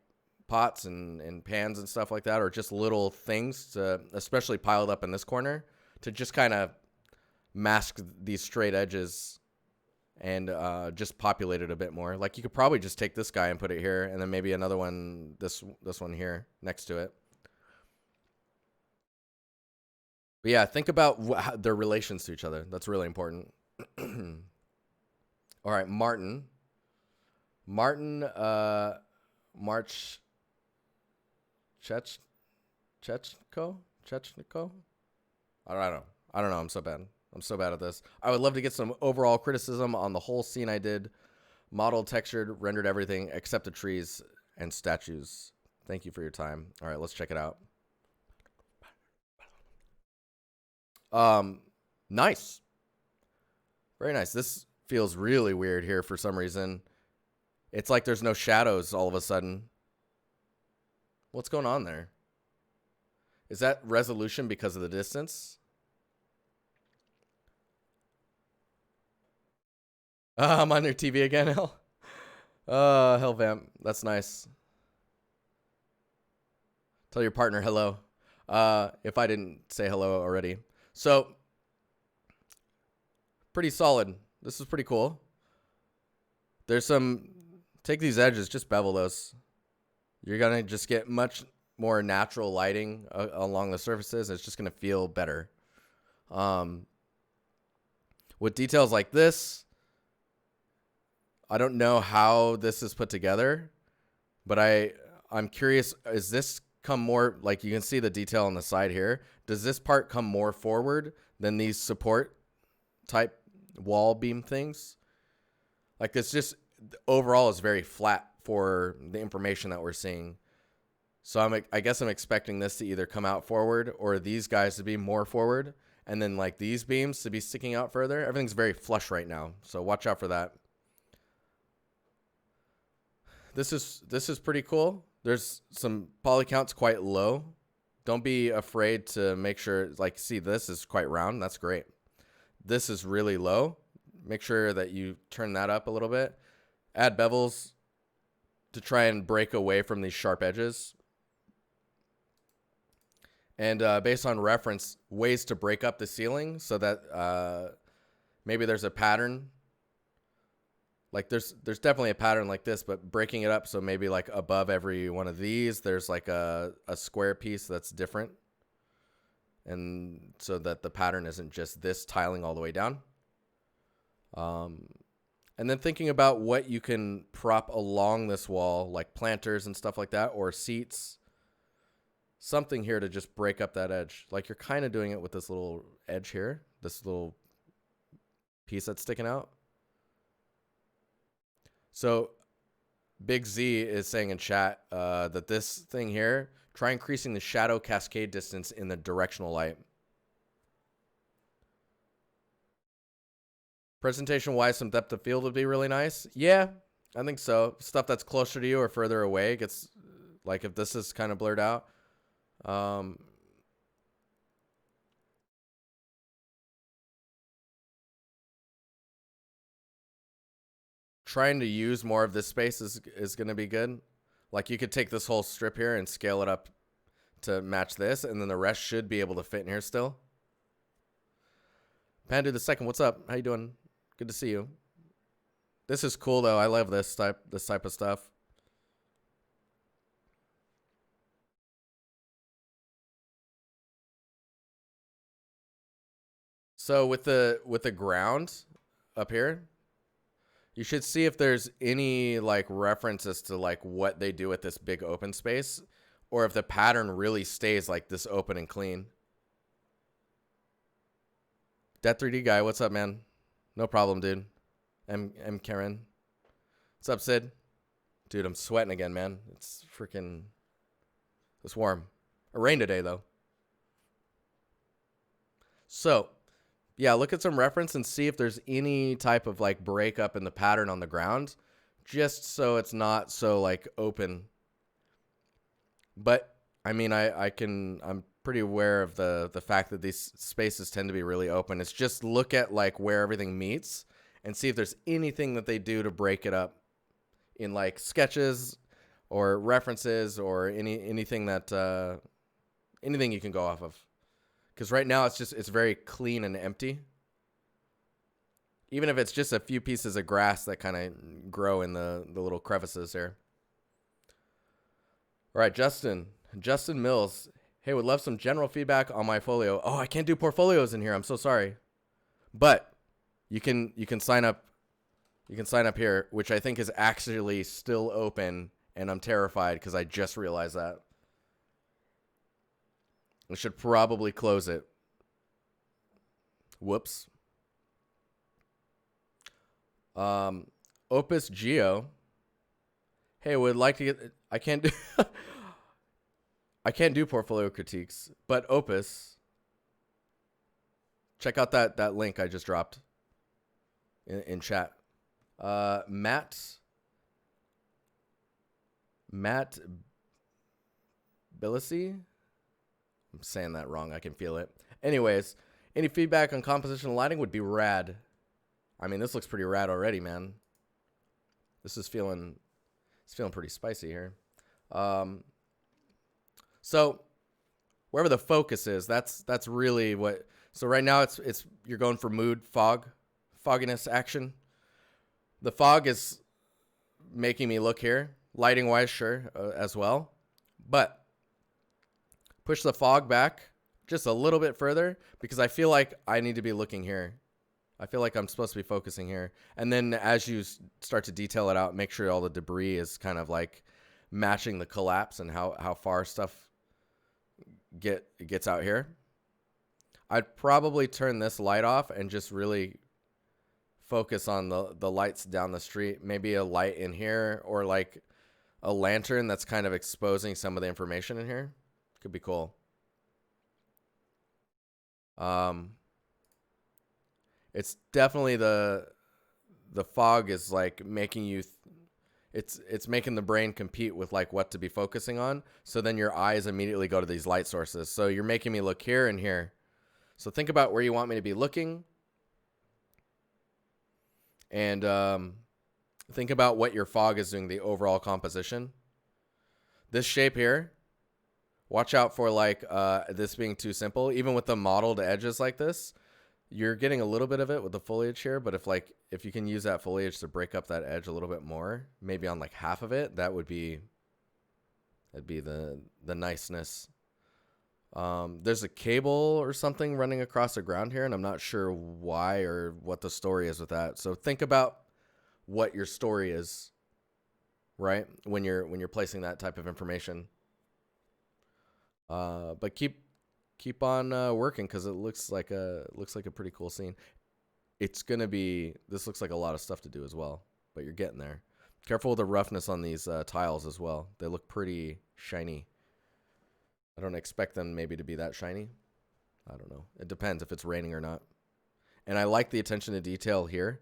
pots and pans and stuff like that, or just little things to, especially piled up in this corner, to just kind of mask these straight edges and just populate it a bit more. Like, you could probably just take this guy and put it here, and then maybe another one, this one here next to it. But yeah, think about their relations to each other. That's really important. All right, Martin, Chechko? I don't know. I'm so bad. I'm so bad at this. I would love to get some overall criticism on the whole scene I did. Modeled, textured, rendered everything except the trees and statues. Thank you for your time. All right, let's check it out. Nice. Very nice. This feels really weird here for some reason. It's like there's no shadows all of a sudden. What's going on there? Is that resolution because of the distance? I'm on your TV again, Hell. Hell vamp. That's nice. Tell your partner hello. If I didn't say hello already. So, pretty solid. This is pretty cool. There's some... Take these edges, just bevel those. You're going to just get much more natural lighting along the surfaces. It's just going to feel better. With details like this, I don't know how this is put together, but I'm curious, is this come more, like you can see the detail on the side here. Does this part come more forward than these support type wall beam things? Like, it's just overall is very flat for the information that we're seeing. So I guess I'm expecting this to either come out forward or these guys to be more forward, and then like these beams to be sticking out further. Everything's very flush right now, so watch out for that. This is pretty cool. There's some poly counts quite low. Don't be afraid to make sure, like, see, this is quite round. That's great. This is really low. Make sure that you turn that up a little bit. Add bevels to try and break away from these sharp edges. And based on reference, ways to break up the ceiling so that maybe there's a pattern. Like, there's definitely a pattern like this, but breaking it up so maybe like above every one of these, there's like a square piece that's different. And so that the pattern isn't just this tiling all the way down. And then thinking about what you can prop along this wall, like planters and stuff like that, or seats. Something here to just break up that edge. Like, you're kind of doing it with this little edge here, this little piece that's sticking out. So Big Z is saying in chat that this thing here, Try increasing the shadow cascade distance in the directional light. Presentation-wise, some depth of field would be really nice. Yeah, I think so. Stuff that's closer to you or further away gets, like if this is kind of blurred out. Trying to use more of this space is going to be good. Like you could take this whole strip here and scale it up to match this, and then the rest should be able to fit in here still. Pandu the second, what's up? How you doing? Good to see you. This is cool though. I love this type of stuff. So with the ground up here, you should see if there's any like references to like what they do with this big open space, or if the pattern really stays like this open and clean. Dead 3D guy, what's up, man? No problem, dude. M Karen. What's up, Sid? Dude, I'm sweating again, man. It's freaking... It's warm. It rained today, though. So, yeah, look at some reference and see if there's any type of, like, breakup in the pattern on the ground, just so it's not so, like, open. But, I mean, I'm pretty aware of the fact that these spaces tend to be really open. It's just look at, like, where everything meets and see if there's anything that they do to break it up in like sketches or references or anything that anything you can go off of. Because right now it's very clean and empty. Even if it's just a few pieces of grass that kind of grow in the little crevices here. All right, Justin Mills. Hey, would love some general feedback on my folio. Oh, I can't do portfolios in here. I'm so sorry. But you can sign up. You can sign up here, which I think is actually still open, and I'm terrified because I just realized that. I should probably close it. Whoops. Opus Geo. Hey, would like to get... I can't do... I can't do portfolio critiques, but Opus... Check out that link I just dropped in chat. Matt Billisey. I'm saying that wrong. I can feel it. Anyways, any feedback on composition and lighting would be rad. I mean, this looks pretty rad already, man. This is feeling pretty spicy here. So wherever the focus is, that's really what. So right now it's you're going for mood, fogginess, action. The fog is making me look here. Lighting wise, sure, as well. But push the fog back just a little bit further because I feel like I need to be looking here. I feel like I'm supposed to be focusing here. And then as you start to detail it out, make sure all the debris is kind of like matching the collapse and how far stuff gets out here. I'd probably turn this light off and just really focus on the lights down the street. Maybe a light in here or like a lantern that's kind of exposing some of the information in here. Could be cool. It's definitely the fog is like making you it's making the brain compete with like what to be focusing on. So then your eyes immediately go to these light sources. So you're making me look here and here. So think about where you want me to be looking. And think about what your fog is doing, the overall composition. This shape here, watch out for like this being too simple. Even with the modeled edges like this, you're getting a little bit of it with the foliage here. But if you can use that foliage to break up that edge a little bit more, maybe on like half of it, that'd be the niceness. There's a cable or something running across the ground here, and I'm not sure why or what the story is with that. So think about what your story is, right? When you're placing that type of information. But keep on working because it looks like a pretty cool scene. This looks like a lot of stuff to do as well, but you're getting there. Careful with the roughness on these tiles as well. They look pretty shiny. I don't expect them maybe to be that shiny. I don't know. It depends if it's raining or not. And I like the attention to detail here.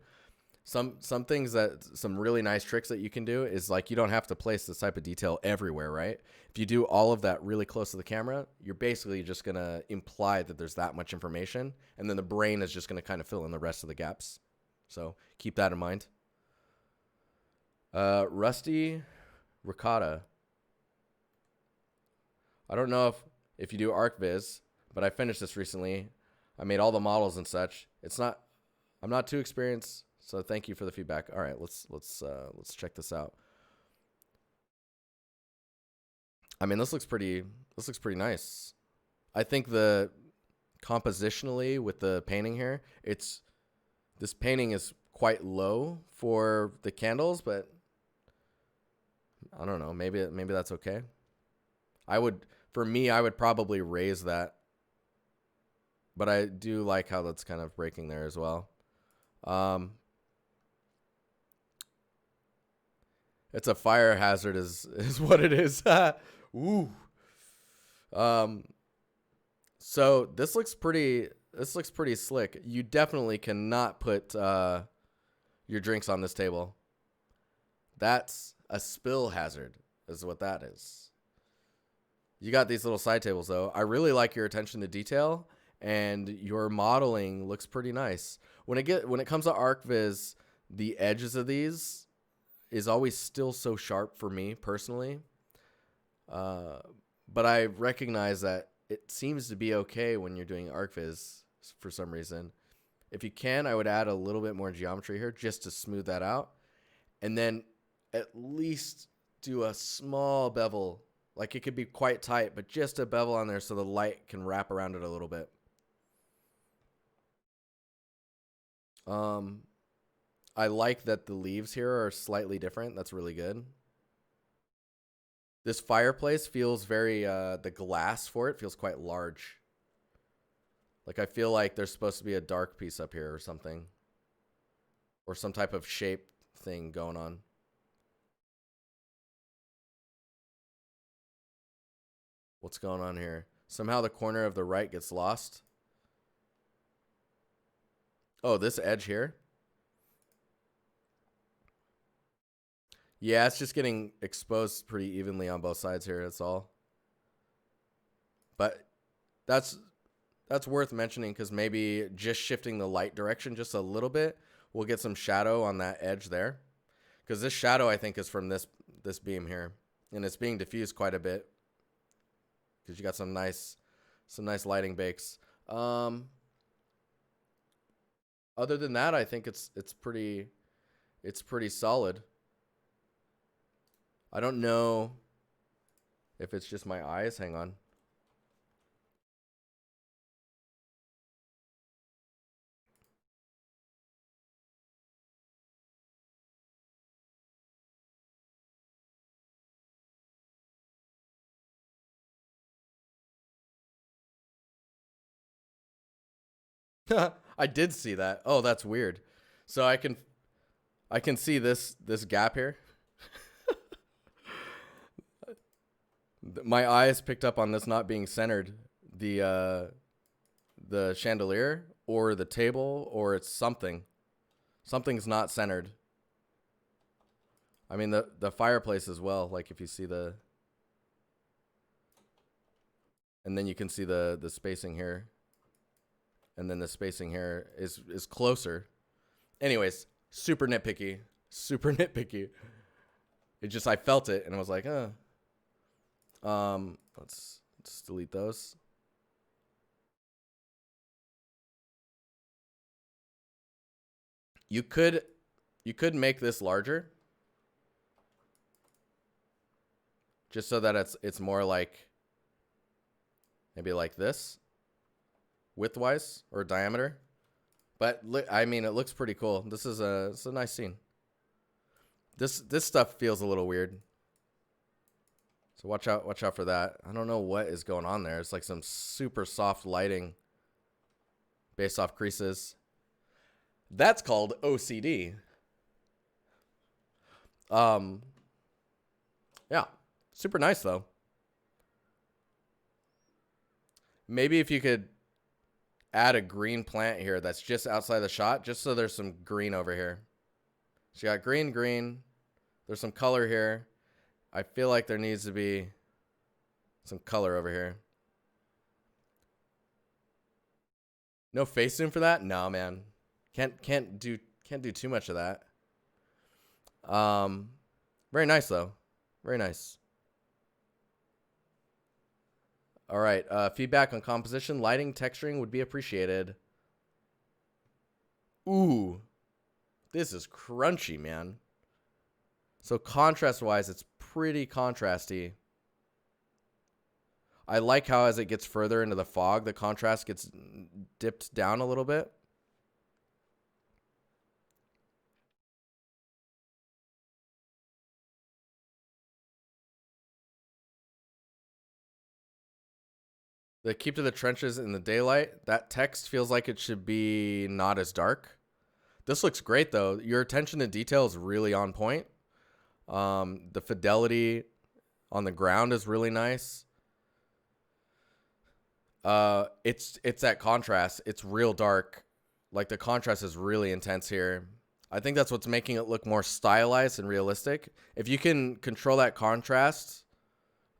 Some things that some really nice tricks that you can do is like you don't have to place this type of detail everywhere, right? If you do all of that really close to the camera, you're basically just going to imply that there's that much information, and then the brain is just going to kind of fill in the rest of the gaps. So keep that in mind. Rusty Ricotta. I don't know if you do ArcViz, but I finished this recently. I made all the models and such. I'm not too experienced, so thank you for the feedback. All right, let's check this out. I mean, this looks pretty nice. I think the compositionally with the painting here, this painting is quite low for the candles, but I don't know, maybe that's okay. For me, I would probably raise that. But I do like how that's kind of breaking there as well. It's a fire hazard is what it is. Ooh. So this looks pretty slick. You definitely cannot put your drinks on this table. That's a spill hazard is what that is. You got these little side tables though. I really like your attention to detail, and your modeling looks pretty nice. When it comes to ArcViz, the edges of these is always still so sharp for me personally. But I recognize that it seems to be okay when you're doing ArcViz for some reason. If you can, I would add a little bit more geometry here just to smooth that out. And then at least do a small bevel. Like it could be quite tight, but just a bevel on there so the light can wrap around it a little bit. I like that the leaves here are slightly different. That's really good. This fireplace feels very, the glass for it feels quite large. Like I feel like there's supposed to be a dark piece up here or something. Or some type of shape thing going on. What's going on here? Somehow the corner of the right gets lost. Oh, this edge here? Yeah, it's just getting exposed pretty evenly on both sides here, that's all. But that's worth mentioning because maybe just shifting the light direction just a little bit, we'll get some shadow on that edge there. Because this shadow, I think, is from this beam here. And it's being diffused quite a bit. Because you got some nice lighting bakes. Other than that, I think it's pretty solid. I don't know if it's just my eyes. Hang on. I did see that. Oh, that's weird. So I can see this gap here. My eyes picked up on this not being centered. The chandelier or the table or it's something. Something's not centered. I mean the fireplace as well. Like if you see and then you can see the spacing here. And then the spacing here is closer. Anyways, super nitpicky. Super nitpicky. It just I felt it and I was like, let's delete those. You could make this larger. Just so that it's more like maybe like this. Widthwise or diameter. But I mean it looks pretty cool. It's a nice scene. This stuff feels a little weird. So watch out for that. I don't know what is going on there. It's like some super soft lighting based off creases. That's called OCD. Yeah. Super nice though. Maybe if you could add a green plant here that's just outside the shot, just so there's some green over here. So you got green, green. There's some color here. I feel like there needs to be some color over here. No face zoom for that? No, man. Can't do too much of that. Very nice though. Very nice. All right. Feedback on composition, lighting, texturing would be appreciated. Ooh, this is crunchy, man. So contrast wise, it's pretty contrasty. I like how as it gets further into the fog, the contrast gets dipped down a little bit. The keep to the trenches in the daylight, that text feels like it should be not as dark. This looks great though. Your attention to detail is really on point. The fidelity on the ground is really nice. It's that contrast. It's real dark. Like the contrast is really intense here. I think that's what's making it look more stylized and realistic. If you can control that contrast,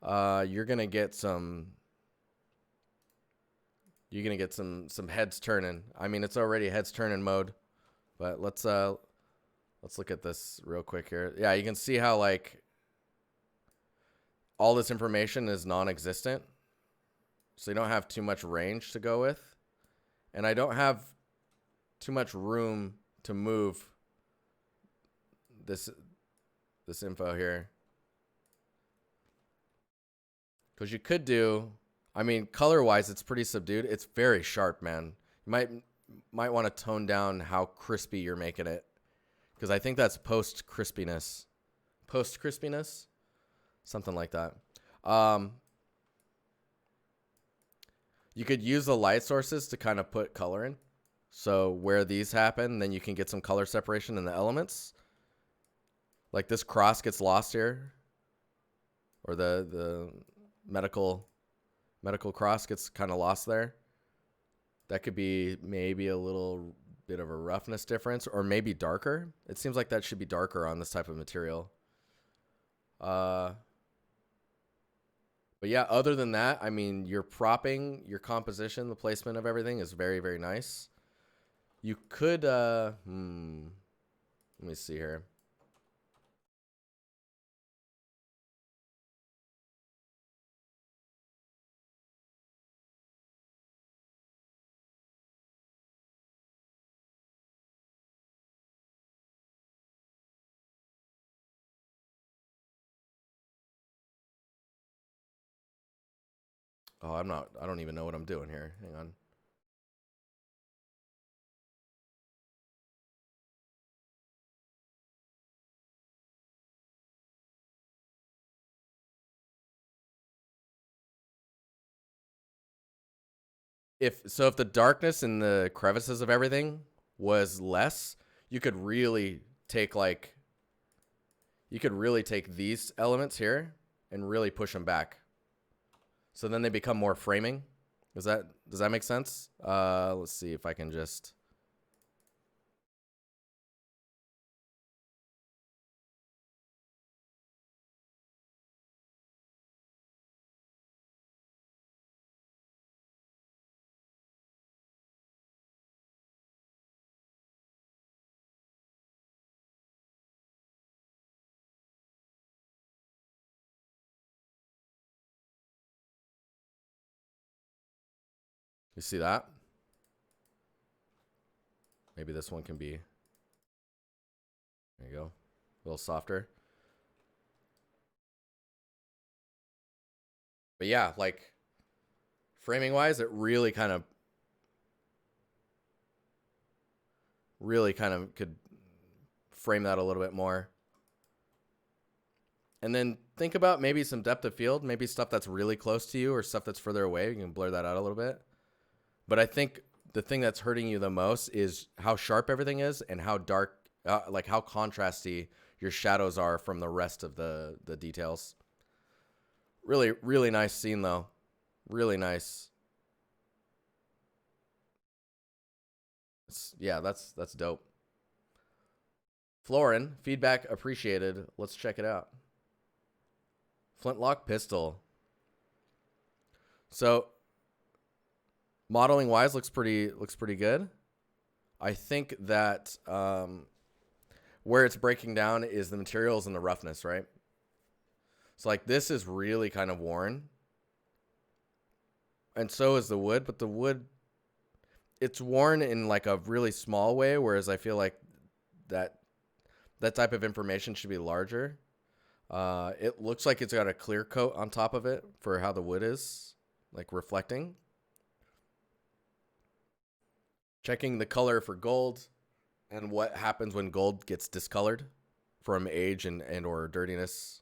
you're gonna get some heads turning. I mean, it's already heads turning mode, but let's look at this real quick here. Yeah, you can see how like all this information is non-existent. So you don't have too much range to go with. And I don't have too much room to move this info here. Because you could do, I mean, color-wise, it's pretty subdued. It's very sharp, man. You might want to tone down how crispy you're making it. Because I think that's post-crispiness. Post-crispiness? Something like that. You could use the light sources to kind of put color in. So where these happen, then you can get some color separation in the elements. Like this cross gets lost here. Or the medical cross gets kind of lost there. That could be maybe a little bit of a roughness difference, or maybe darker. It seems like that should be darker on this type of material. But yeah, other than that, I mean, your propping, your composition, the placement of everything is very, very nice. You could, let me see here. Oh, I don't even know what I'm doing here. Hang on. If the darkness in the crevices of everything was less, you could really take these elements here and really push them back. So then they become more framing. Does that make sense? Let's see if I can just. You see that? Maybe this one can be. There you go. A little softer. But yeah, like framing wise, it really kind of could frame that a little bit more. And then think about maybe some depth of field, maybe stuff that's really close to you or stuff that's further away. You can blur that out a little bit. But I think the thing that's hurting you the most is how sharp everything is and how dark, like how contrasty your shadows are from the rest of the details. Really, really nice scene though. Really nice. Yeah, that's dope. Florin, feedback appreciated. Let's check it out. Flintlock pistol. So modeling wise, looks pretty good. I think that where it's breaking down is the materials and the roughness, right? So like this is really kind of worn, and so is the wood. But the wood, it's worn in like a really small way, whereas I feel like that that type of information should be larger. It looks like it's got a clear coat on top of it for how the wood is, like reflecting. Checking the color for gold and what happens when gold gets discolored from age and or dirtiness.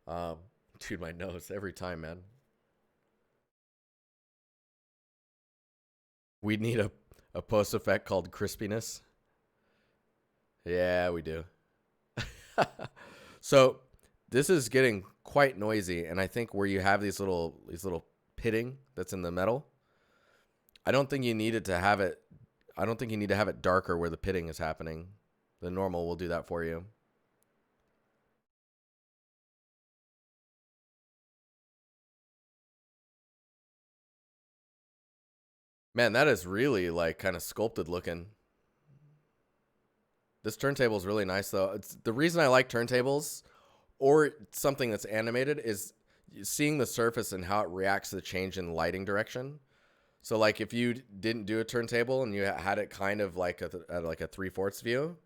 Um, Dude, my nose every time, man. We need a post effect called crispiness. Yeah, we do. So this is getting quite noisy, and I think where you have these little pitting that's in the metal, I don't think you needed to have it. I don't think you need to have it darker where the pitting is happening. The normal will do that for you. Man, that is really like kind of sculpted looking. This turntable is really nice though. It's the reason I like turntables or something that's animated is seeing the surface and how it reacts to the change in lighting direction. So like if you didn't do a turntable and you had it kind of like at like a 3/4 view,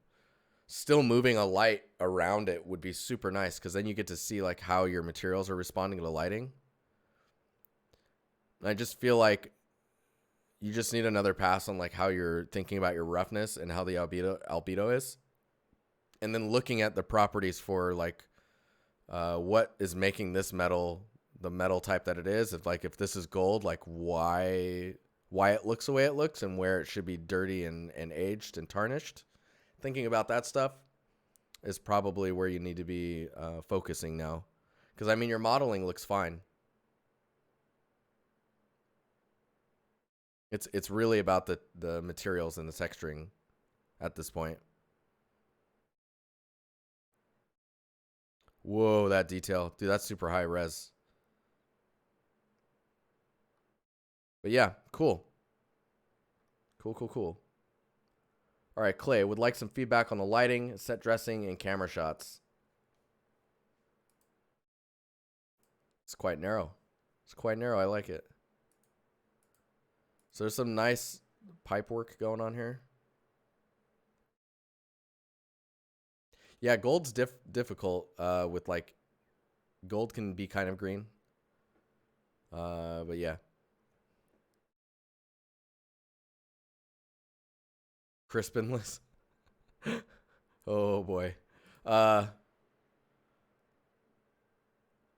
still moving a light around it would be super nice because then you get to see like how your materials are responding to lighting. And I just feel like you just need another pass on like how you're thinking about your roughness and how the albedo is, and then looking at the properties for like what is making this metal the metal type that it is. If this is gold, like why it looks the way it looks and where it should be dirty and aged and tarnished. Thinking about that stuff is probably where you need to be focusing now, because I mean your modeling looks fine. It's really about the materials and the texturing at this point. Whoa, that detail, dude, that's super high res. But yeah, cool, cool, cool, cool. All right, Clay would like some feedback on the lighting, set dressing, and camera shots. It's quite narrow. It's quite narrow. I like it. So there's some nice pipe work going on here. Yeah, gold's difficult with like gold can be kind of green. But yeah, crispinless. Oh boy. Uh,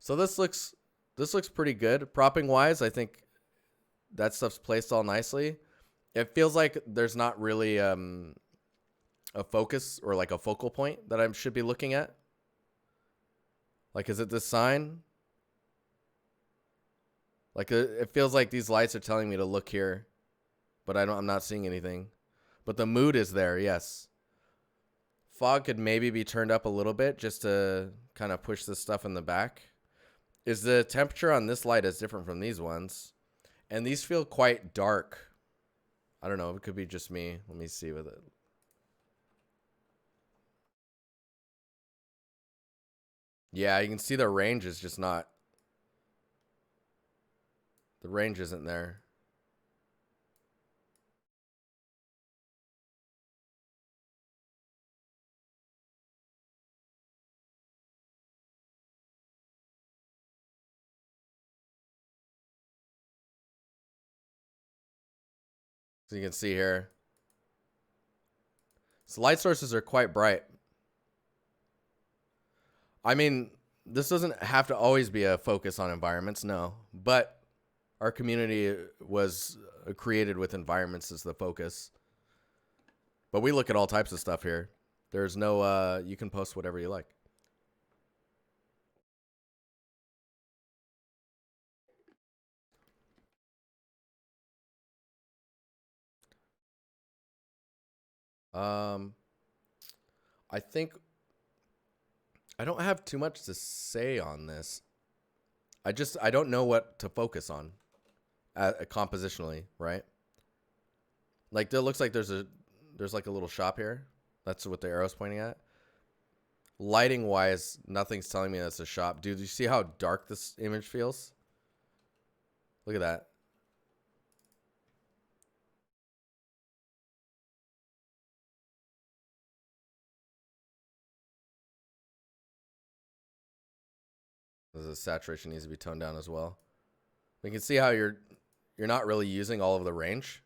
so this looks pretty good. Propping wise, I think that stuff's placed all nicely. It feels like there's not really a focus or like a focal point that I should be looking at. Like, is it this sign? Like, it feels like these lights are telling me to look here, but I'm not seeing anything. But the mood is there, yes. Fog could maybe be turned up a little bit just to kind of push this stuff in the back. Is the temperature on this light is different from these ones? And these feel quite dark. I don't know. It could be just me. Let me see with it. Yeah, you can see the range is just not. The range isn't there. So you can see here. So light sources are quite bright. I mean, this doesn't have to always be a focus on environments, no. But our community was created with environments as the focus. But we look at all types of stuff here. There's no, you can post whatever you like. Um, I think I don't have too much to say on this. I don't know what to focus on compositionally, right? Like it looks like there's like a little shop here. That's what the arrow's pointing at. Lighting wise, nothing's telling me that's a shop. Dude, you see how dark this image feels? Look at that. The saturation needs to be toned down as well. We can see how you're not really using all of the range.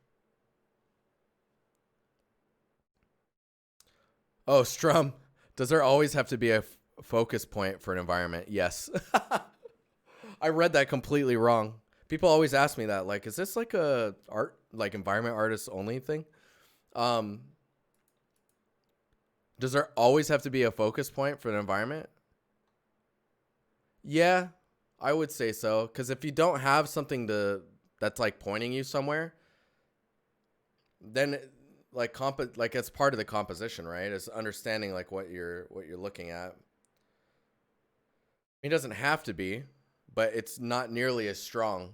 Oh, Strum. Does there always have to be a focus point for an environment? Yes. I read that completely wrong. People always ask me that, like, is this like a art, like environment artist only thing? Um, does there always have to be a focus point for an environment? Yeah, I would say so. Because if you don't have something that's like pointing you somewhere, then like it's part of the composition, right? It's understanding like what you're looking at. It doesn't have to be, but it's not nearly as strong.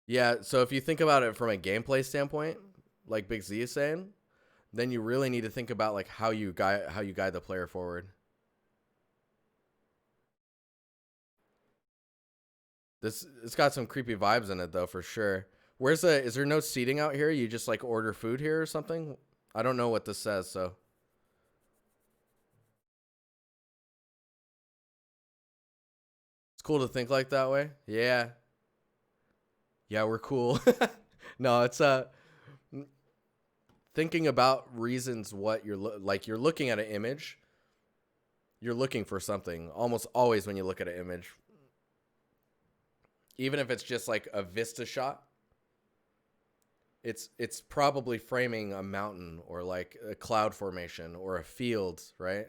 Yeah, so if you think about it from a gameplay standpoint, like Big Z is saying, then you really need to think about like how you guide the player forward. This it's got some creepy vibes in it though for sure. Is there no seating out here? You just like order food here or something? I don't know what this says, so it's cool to think like that way. Yeah. Yeah, we're cool. No, it's thinking about reasons what like you're looking at an image, you're looking for something almost always when you look at an image. Even if it's just like a vista shot, it's probably framing a mountain or like a cloud formation or a field, right?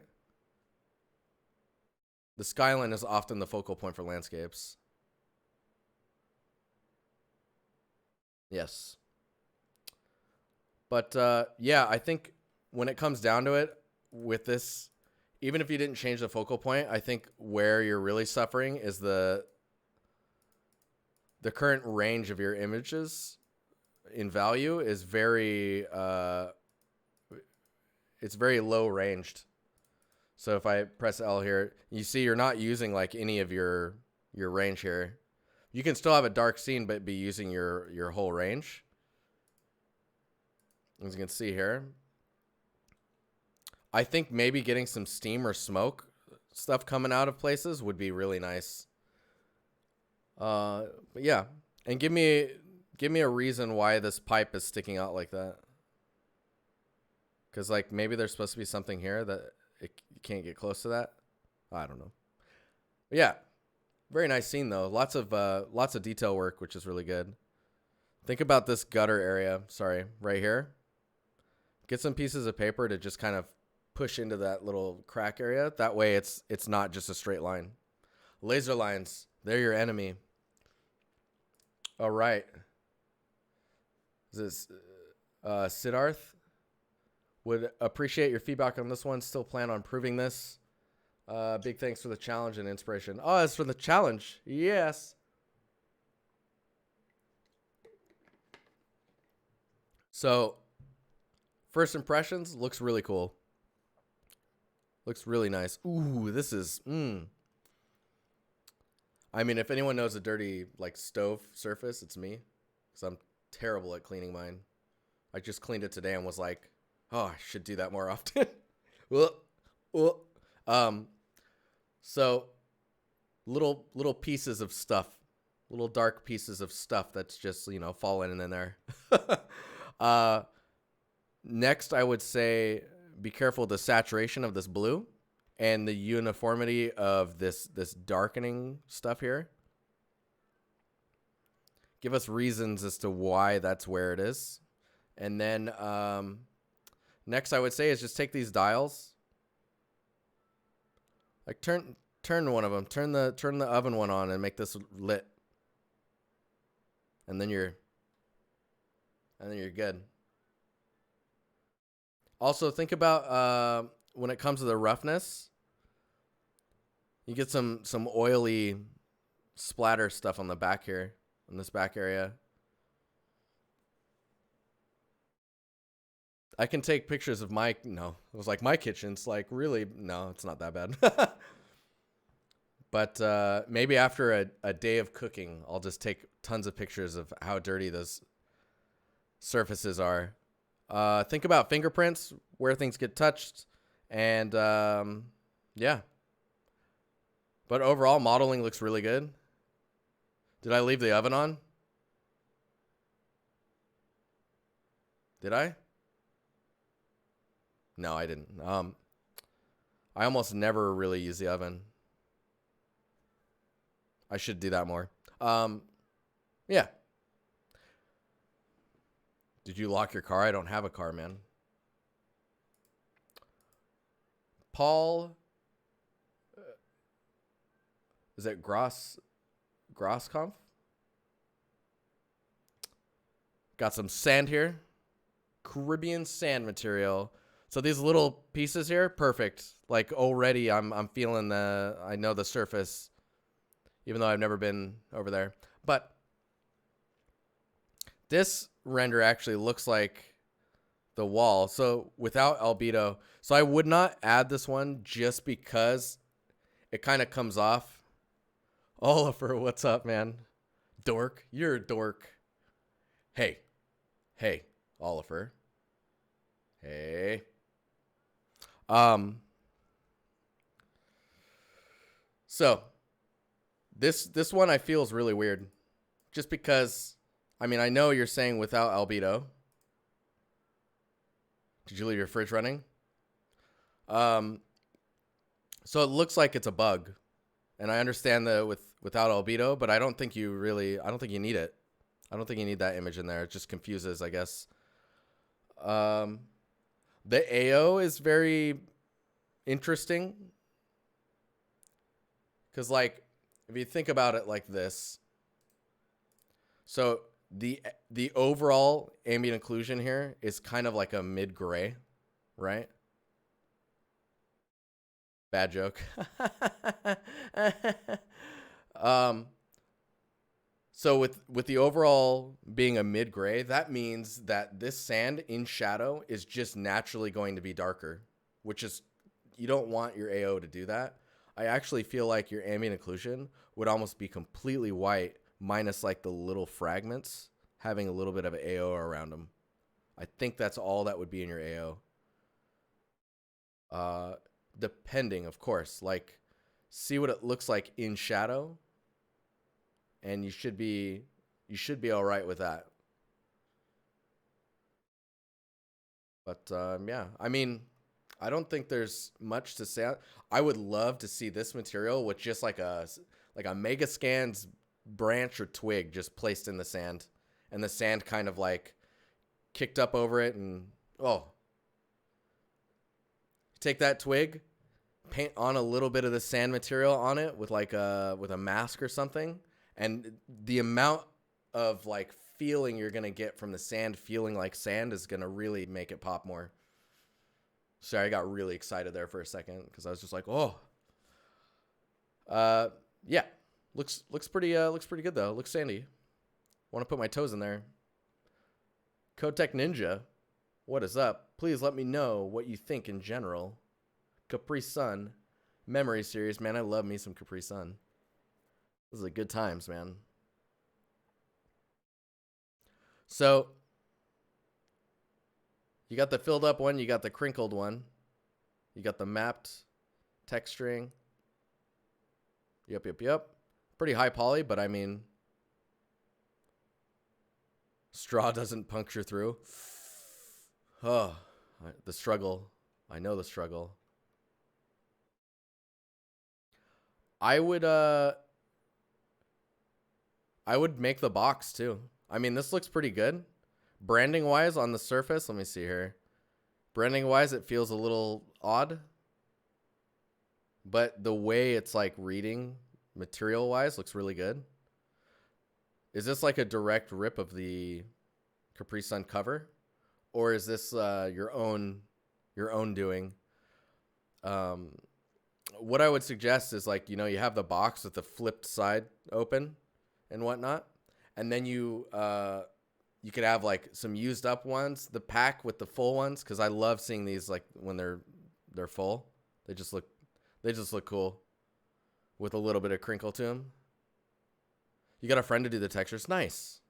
The skyline is often the focal point for landscapes. Yes. But yeah, I think when it comes down to it, with this, even if you didn't change the focal point, I think where you're really suffering is the current range of your images in value is it's very low ranged. So if I press L here, you see you're not using like any of your range here. You can still have a dark scene, but be using your whole range. As you can see here, I think maybe getting some steam or smoke stuff coming out of places would be really nice. But yeah, and give me a reason why this pipe is sticking out like that. Because like maybe there's supposed to be something here that you can't get close to that. I don't know. But yeah, very nice scene though. Lots of detail work, which is really good. Think about this gutter area. Sorry, right here. Get some pieces of paper to just kind of push into that little crack area. That way, it's not just a straight line. Laser lines, they're your enemy. All right. Is this Siddharth? Would appreciate your feedback on this one. Still plan on proving this. Big thanks for the challenge and inspiration. Oh, it's for the challenge. Yes. So, first impressions, looks really cool. Looks really nice. Ooh, this is, I mean, if anyone knows a dirty, like, stove surface, it's me. Because I'm terrible at cleaning mine. I just cleaned it today and was like, oh, I should do that more often. So, little pieces of stuff. Little dark pieces of stuff that's just, falling in there. Next, I would say be careful of the saturation of this blue and the uniformity of this darkening stuff here. Give us reasons as to why that's where it is. And then next I would say is just take these dials. Like turn one of them. Turn the oven one on and make this lit. And then you're and then you're good. Also, think about when it comes to the roughness, you get some oily splatter stuff on the back here, in this back area. I can take pictures of my, no, it was like my kitchen's like really, no, it's not that bad. But maybe after a day of cooking, I'll just take tons of pictures of how dirty those surfaces are. Think about fingerprints, where things get touched, and yeah. But overall, modeling looks really good. Did I leave the oven on? Did I? No, I didn't. I almost never really use the oven. I should do that more. Yeah. Did you lock your car? I don't have a car, man. Paul, is it Grosskampf? Got some sand here. Caribbean sand material. So these little pieces here, perfect. Like already I'm feeling I know the surface, even though I've never been over there. But this render actually looks like the wall. So without albedo. So I would not add this one just because it kind of comes off. Oliver, what's up, man? Dork. You're a dork. Hey, Oliver. Hey. So this one I feel is really weird. Just because, I mean, I know you're saying without albedo. Did you leave your fridge running? So it looks like it's a bug. And I understand that without albedo, but I don't think you need it. I don't think you need that image in there. It just confuses, I guess. The AO is very interesting. Because, like, if you think about it like this. So the overall ambient occlusion here is kind of like a mid-gray, right? Bad joke. So with the overall being a mid-gray, that means that this sand in shadow is just naturally going to be darker, which is, you don't want your AO to do that. I actually feel like your ambient occlusion would almost be completely white, minus like the little fragments having a little bit of an AO around them. I think that's all that would be in your AO. Depending, of course, like see what it looks like in shadow, and you should be all right with that. But yeah, I mean, I don't think there's much to say. I would love to see this material with just like a Megascans branch or twig just placed in the sand, and the sand kind of like kicked up over it, and take that twig, paint on a little bit of the sand material on it with like with a mask or something, and the amount of like feeling you're gonna get from the sand feeling like sand is gonna really make it pop more. Sorry, I got really excited there for a second because I was just like, yeah, looks pretty good though. Looks sandy. Want to put my toes in there. Kotek Ninja, what is up? Please let me know what you think in general. Capri Sun, Memory Series, man, I love me some Capri Sun. This is a good times, man. So you got the filled up one, you got the crinkled one, you got the mapped texturing. Yep. Pretty high poly, but I mean, straw doesn't puncture through. Oh, the struggle. I know the struggle. I would make the box too. I mean, this looks pretty good. Branding wise on the surface, let me see here. Branding wise, it feels a little odd. But the way it's like reading material wise looks really good. Is this like a direct rip of the Capri Sun cover, or is this your own doing? Um, what I would suggest is like you have the box with the flipped side open and whatnot, and then you could have like some used up ones, the pack with the full ones, because I love seeing these like when they're full. They just look cool with a little bit of crinkle to them. You got a friend to do the textures, nice.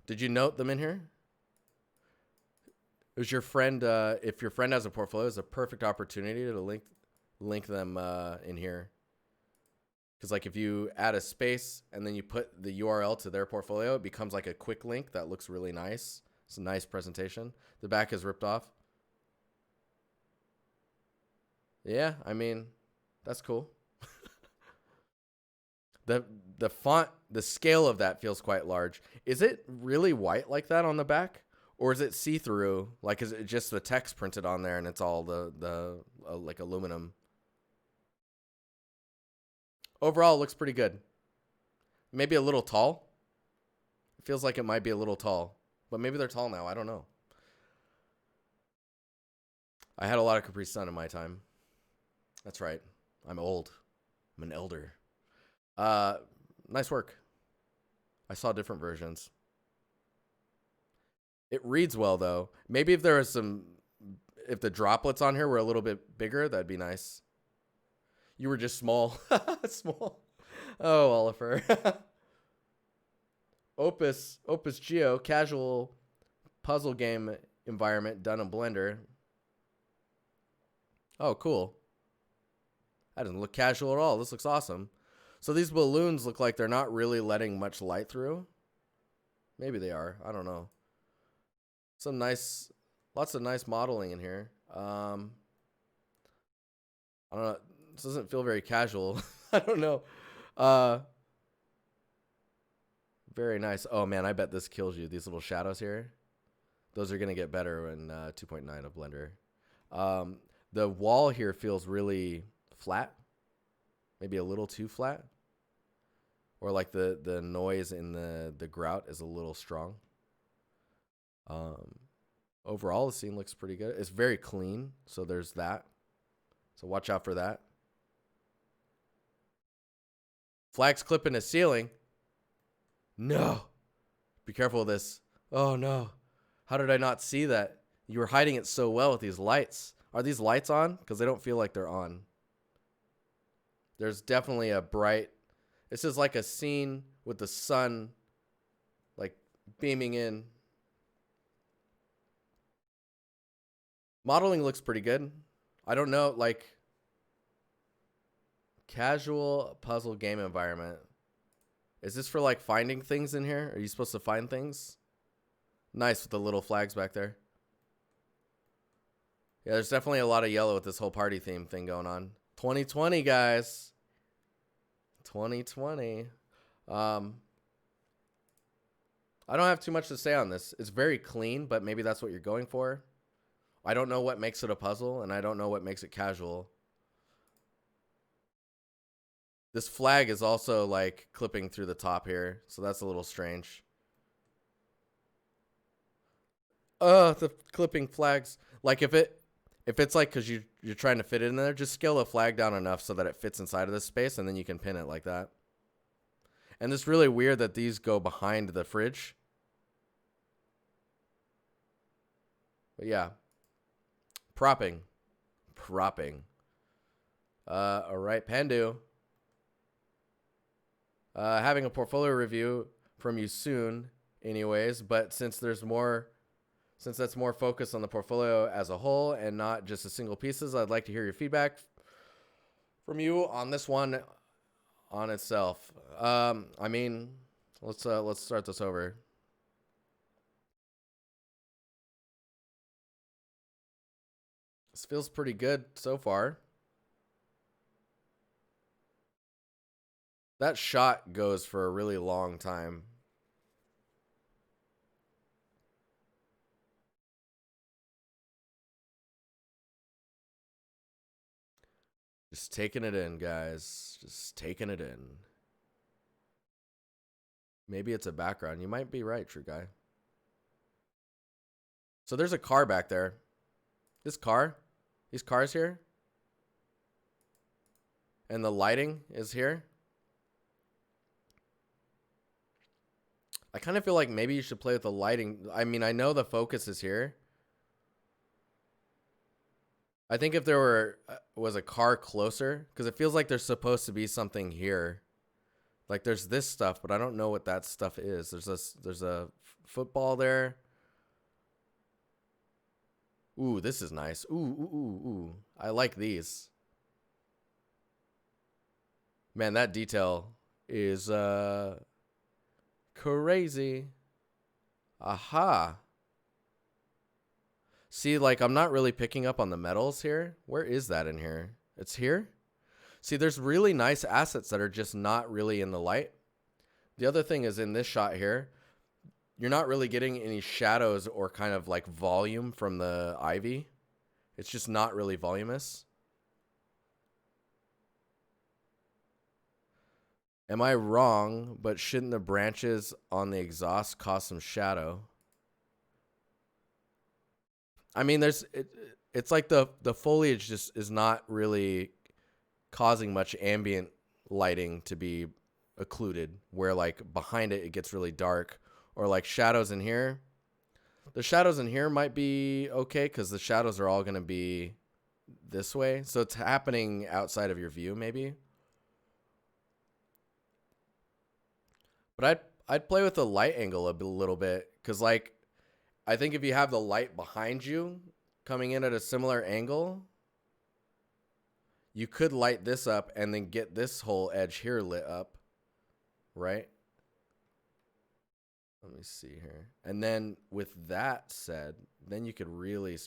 Did you note them in here? Is your friend? If your friend has a portfolio, it's a perfect opportunity to link them in here. Because like if you add a space and then you put the URL to their portfolio, it becomes like a quick link that looks really nice. It's a nice presentation. The back is ripped off. Yeah, I mean, that's cool. The font, the scale of that feels quite large. Is it really white like that on the back? Or is it see-through? Like, is it just the text printed on there and it's all the like aluminum? Overall, it looks pretty good. Maybe a little tall. It feels like it might be a little tall. But maybe they're tall now. I don't know. I had a lot of Capri Sun in my time. That's right. I'm old. I'm an elder. Nice work. I saw different versions. It reads well, though. Maybe if if the droplets on here were a little bit bigger, that'd be nice. You were just small. Small. Oh, Oliver. Opus Geo, casual puzzle game environment done in Blender. Oh, cool. That doesn't look casual at all. This looks awesome. So these balloons look like they're not really letting much light through. Maybe they are. I don't know. Lots of nice modeling in here. I don't know. This doesn't feel very casual. I don't know. Very nice. Oh man, I bet this kills you. These little shadows here. Those are gonna get better in 2.9 of Blender. The wall here feels really flat. Maybe a little too flat. Or like the noise in the grout is a little strong. Overall, the scene looks pretty good. It's very clean, so there's that. So watch out for that. Flags clipping the ceiling. No. Be careful with this. Oh, no. How did I not see that? You were hiding it so well with these lights. Are these lights on? Because they don't feel like they're on. There's definitely a bright... This is like a scene with the sun like beaming in. Modeling looks pretty good. I don't know, like casual puzzle game environment. Is this for like finding things in here? Are you supposed to find things? Nice with the little flags back there. Yeah, there's definitely a lot of yellow with this whole party theme thing going on. 2020, guys. 2020. I don't have too much to say on this. It's very clean, but maybe that's what you're going for. I don't know what makes it a puzzle, and I don't know what makes it casual. This flag is also like clipping through the top here, so that's a little strange. The clipping flags. Like if it's like because you're trying to fit it in there, just scale the flag down enough so that it fits inside of this space, and then you can pin it like that. And it's really weird that these go behind the fridge. But yeah. Propping. All right, Pandu. Having a portfolio review from you soon, anyways. But since that's more focused on the portfolio as a whole and not just the single pieces, I'd like to hear your feedback from you on this one on itself. I mean, let's start this over. This feels pretty good so far. That shot goes for a really long time. Just taking it in, guys. Just taking it in. Maybe it's a background. You might be right, True Guy. So there's a car back there. This car, these cars here, and the lighting is here. I kind of feel like maybe you should play with the lighting. I mean, I know the focus is here. I think if there was a car closer, because it feels like there's supposed to be something here. Like there's this stuff, but I don't know what that stuff is. There's a football there. Ooh, this is nice. Ooh. I like these. Man, that detail is crazy. Aha. See, like I'm not really picking up on the metals here. Where is that in here? It's here? See, there's really nice assets that are just not really in the light. The other thing is in this shot here, you're not really getting any shadows or kind of like volume from the ivy. It's just not really voluminous. Am I wrong, but shouldn't the branches on the exhaust cause some shadow? I mean, it's like the foliage just is not really causing much ambient lighting to be occluded, where like behind it gets really dark, or like shadows in here. The shadows in here might be okay because the shadows are all going to be this way, so it's happening outside of your view maybe. But I'd play with the light angle a little bit, because like I think if you have the light behind you coming in at a similar angle, you could light this up and then get this whole edge here lit up, right? Let me see here. And then with that said, then you could really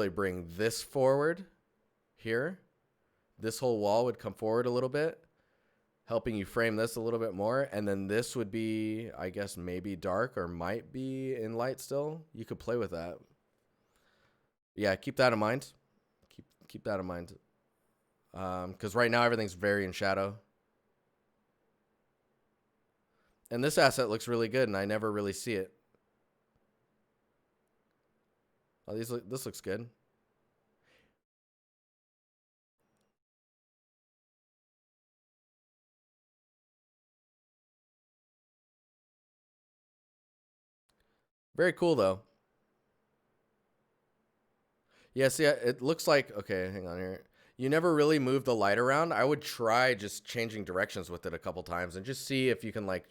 bring this forward here. This whole wall would come forward a little bit, helping you frame this a little bit more. And then this would be, I guess, maybe dark or might be in light still. You could play with that. Yeah, keep that in mind. Keep that in mind. Because right now everything's very in shadow. And this asset looks really good, and I never really see it. Oh, this looks good. Very cool, though. Yeah, see, it looks like... Okay, hang on here. You never really move the light around. I would try just changing directions with it a couple times and just see if you can, like,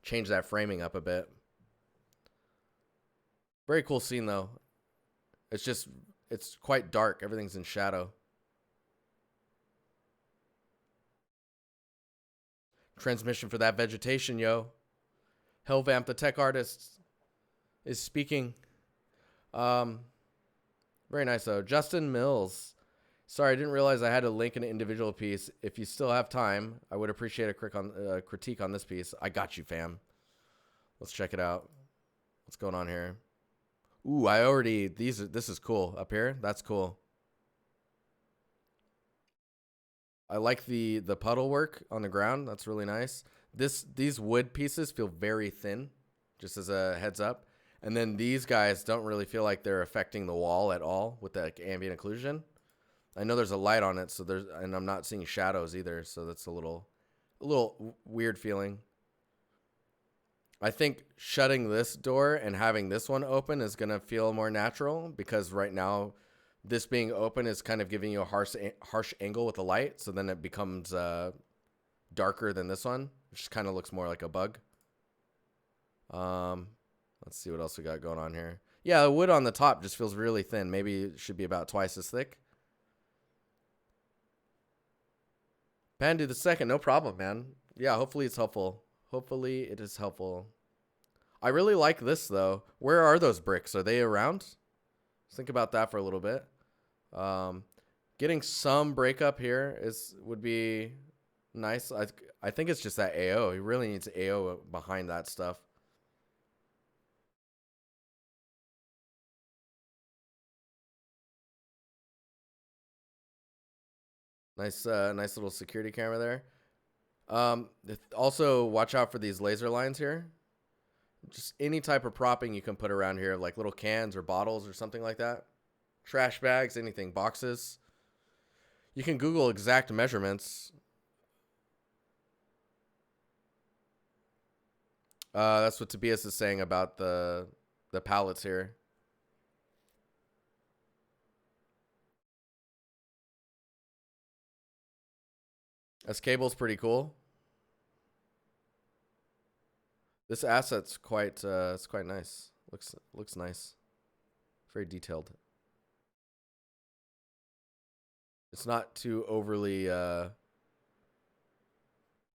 change that framing up a bit. Very cool scene, though. It's quite dark. Everything's in shadow. Transmission for that vegetation, yo. Hellvamp, the tech artist, is speaking. Very nice, though. Justin Mills. Sorry, I didn't realize I had to link an individual piece. If you still have time, I would appreciate a critique on this piece. I got you, fam. Let's check it out. What's going on here? Ooh, this is cool. Up here, that's cool. I like the puddle work on the ground. That's really nice. These wood pieces feel very thin, just as a heads up. And then these guys don't really feel like they're affecting the wall at all with that ambient occlusion. I know there's a light on it, and I'm not seeing shadows either, so that's a little weird feeling. I think shutting this door and having this one open is gonna feel more natural, because right now this being open is kind of giving you a harsh angle with the light, so then it becomes darker than this one, which kind of looks more like a bug. Let's see what else we got going on here. Yeah, the wood on the top just feels really thin. Maybe it should be about twice as thick. Pandu the second, no problem, man. Yeah, hopefully it's helpful. Hopefully it is helpful. I really like this, though. Where are those bricks? Are they around? Let's think about that for a little bit. Getting some breakup here would be nice. I think it's just that AO. He really needs AO behind that stuff. Nice little security camera there. Also, watch out for these laser lines here. Just any type of propping you can put around here, like little cans or bottles or something like that. Trash bags, anything, boxes. You can Google exact measurements. That's what Tobias is saying about the pallets here. This cable's pretty cool. This asset's quite it's quite nice. Looks nice. Very detailed. It's not too overly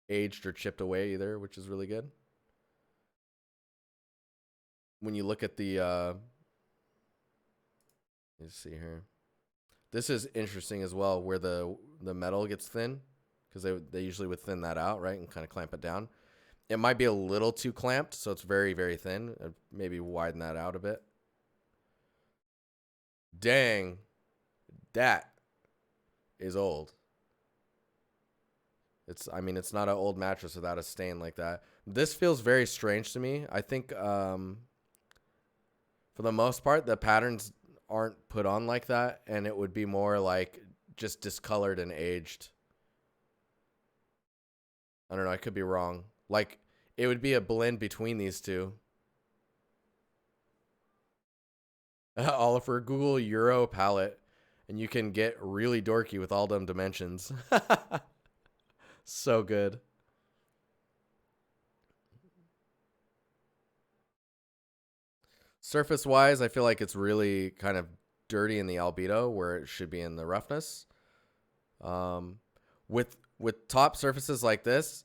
aged or chipped away either, which is really good. When you look at the let's see here. This is interesting as well, where the metal gets thin, because they usually would thin that out, right, and kind of clamp it down. It might be a little too clamped, so it's very, very thin. Maybe widen that out a bit. Dang, that is old. I mean, it's not an old mattress without a stain like that. This feels very strange to me. I think for the most part, the patterns aren't put on like that, and it would be more like just discolored and aged. I don't know. I could be wrong. Like, it would be a blend between these two. Oliver, Google Euro palette, and you can get really dorky with all them dimensions. So good. Surface-wise, I feel like it's really kind of dirty in the albedo where it should be in the roughness. With top surfaces like this,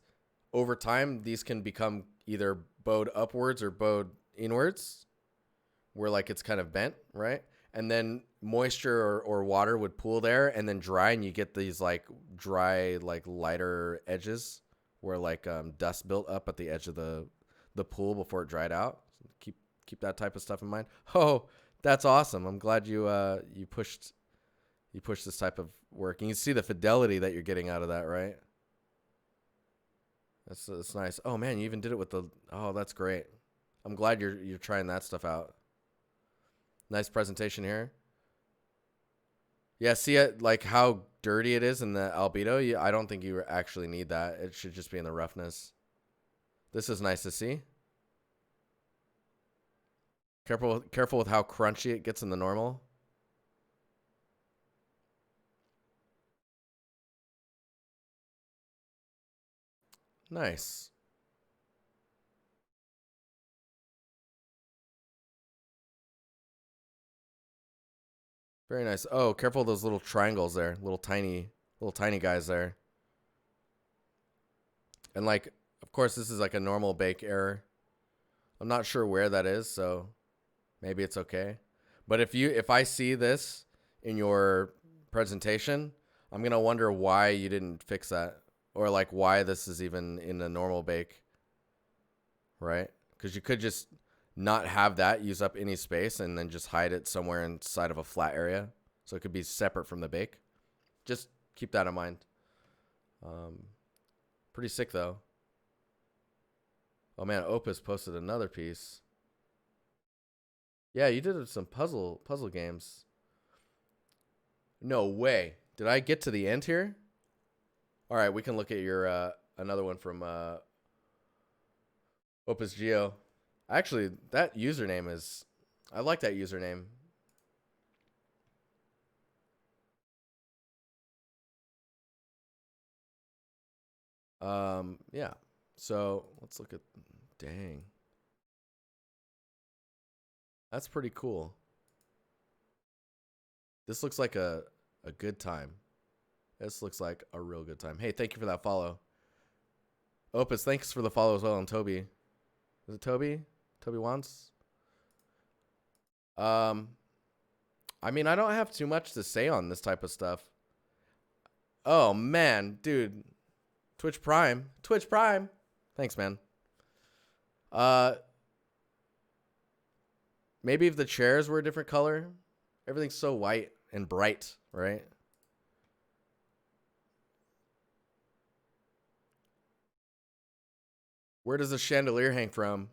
over time, these can become either bowed upwards or bowed inwards, where like it's kind of bent, right? And then moisture or water would pool there and then dry, and you get these like dry, like lighter edges where like dust built up at the edge of the pool before it dried out. So keep that type of stuff in mind. Oh, that's awesome. I'm glad you pushed this type of work. And you can see the fidelity that you're getting out of that, right? That's nice. Oh man, you even did it with the. Oh, that's great. I'm glad you're trying that stuff out. Nice presentation here. Yeah, see it like how dirty it is in the albedo. I don't think you actually need that. It should just be in the roughness. This is nice to see. Careful with how crunchy it gets in the normal. Nice. Very nice. Oh, careful those little triangles there. Little tiny guys there. And like, of course, this is like a normal bake error. I'm not sure where that is, so maybe it's okay. But if I see this in your presentation, I'm going to wonder why you didn't fix that, or like why this is even in a normal bake, right? Because you could just not have that use up any space and then just hide it somewhere inside of a flat area. So it could be separate from the bake. Just keep that in mind. Pretty sick though. Oh man, Opus posted another piece. Yeah, you did some puzzle games. No way. Did I get to the end here? All right, we can look at your another one from Opus Geo. Actually, that username is, I like that username. Yeah. So let's look at, dang. That's pretty cool. This looks like a good time. This looks like a real good time. Hey, thank you for that follow. Opus, thanks for the follow as well. And Toby. Is it Toby? Toby wants? I mean, I don't have too much to say on this type of stuff. Oh, man. Dude. Twitch Prime. Twitch Prime. Thanks, man. Maybe if the chairs were a different color. Everything's so white and bright, right? Where does the chandelier hang from?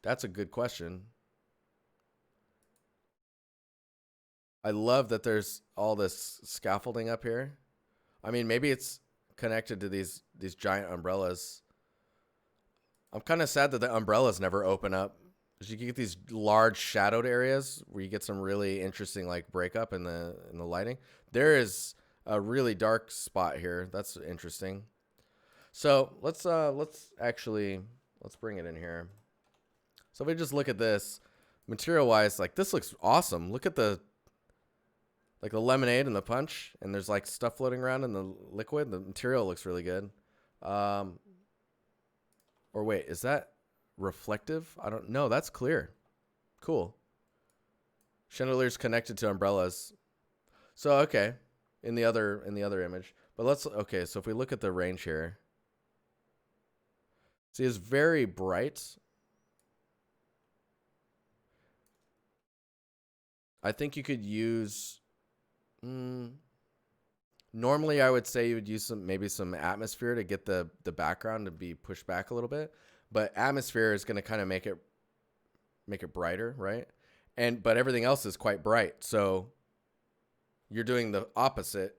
That's a good question. I love that there's all this scaffolding up here. I mean, maybe it's connected to these giant umbrellas. I'm kind of sad that the umbrellas never open up. Because you get these large shadowed areas where you get some really interesting like breakup in the lighting. There is a really dark spot here. That's interesting. So let's bring it in here. So if we just look at this, material wise, like this looks awesome. Look at the lemonade and the punch, and there's like stuff floating around in the liquid. The material looks really good. Or wait, is that reflective? I don't know. That's clear. Cool. Chandelier's connected to umbrellas. So okay, in the other image. But okay, so if we look at the range here. See, it's very bright. I think you could use normally I would say you would use maybe some atmosphere to get the background to be pushed back a little bit, but atmosphere is going to kind of make it brighter, right? But everything else is quite bright. So you're doing the opposite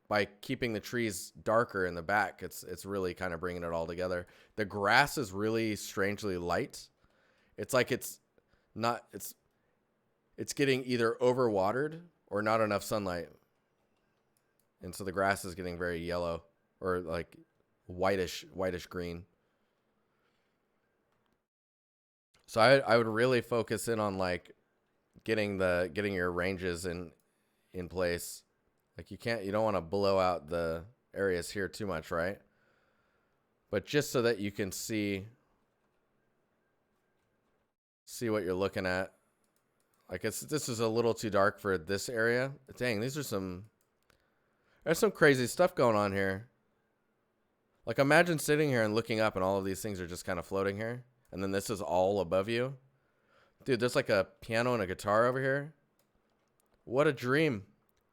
by keeping the trees darker in the back. It's really kind of bringing it all together. The grass is really strangely light. It's like it's getting either overwatered or not enough sunlight. And so the grass is getting very yellow or like whitish green. So I would really focus in on like getting your ranges in place. Like you don't want to blow out the areas here too much, right? But just so that you can see what you're looking at. Like this is a little too dark for this area. Dang, there's some crazy stuff going on here. Like imagine sitting here and looking up and all of these things are just kind of floating here. And then this is all above you. Dude, there's like a piano and a guitar over here. What a dream.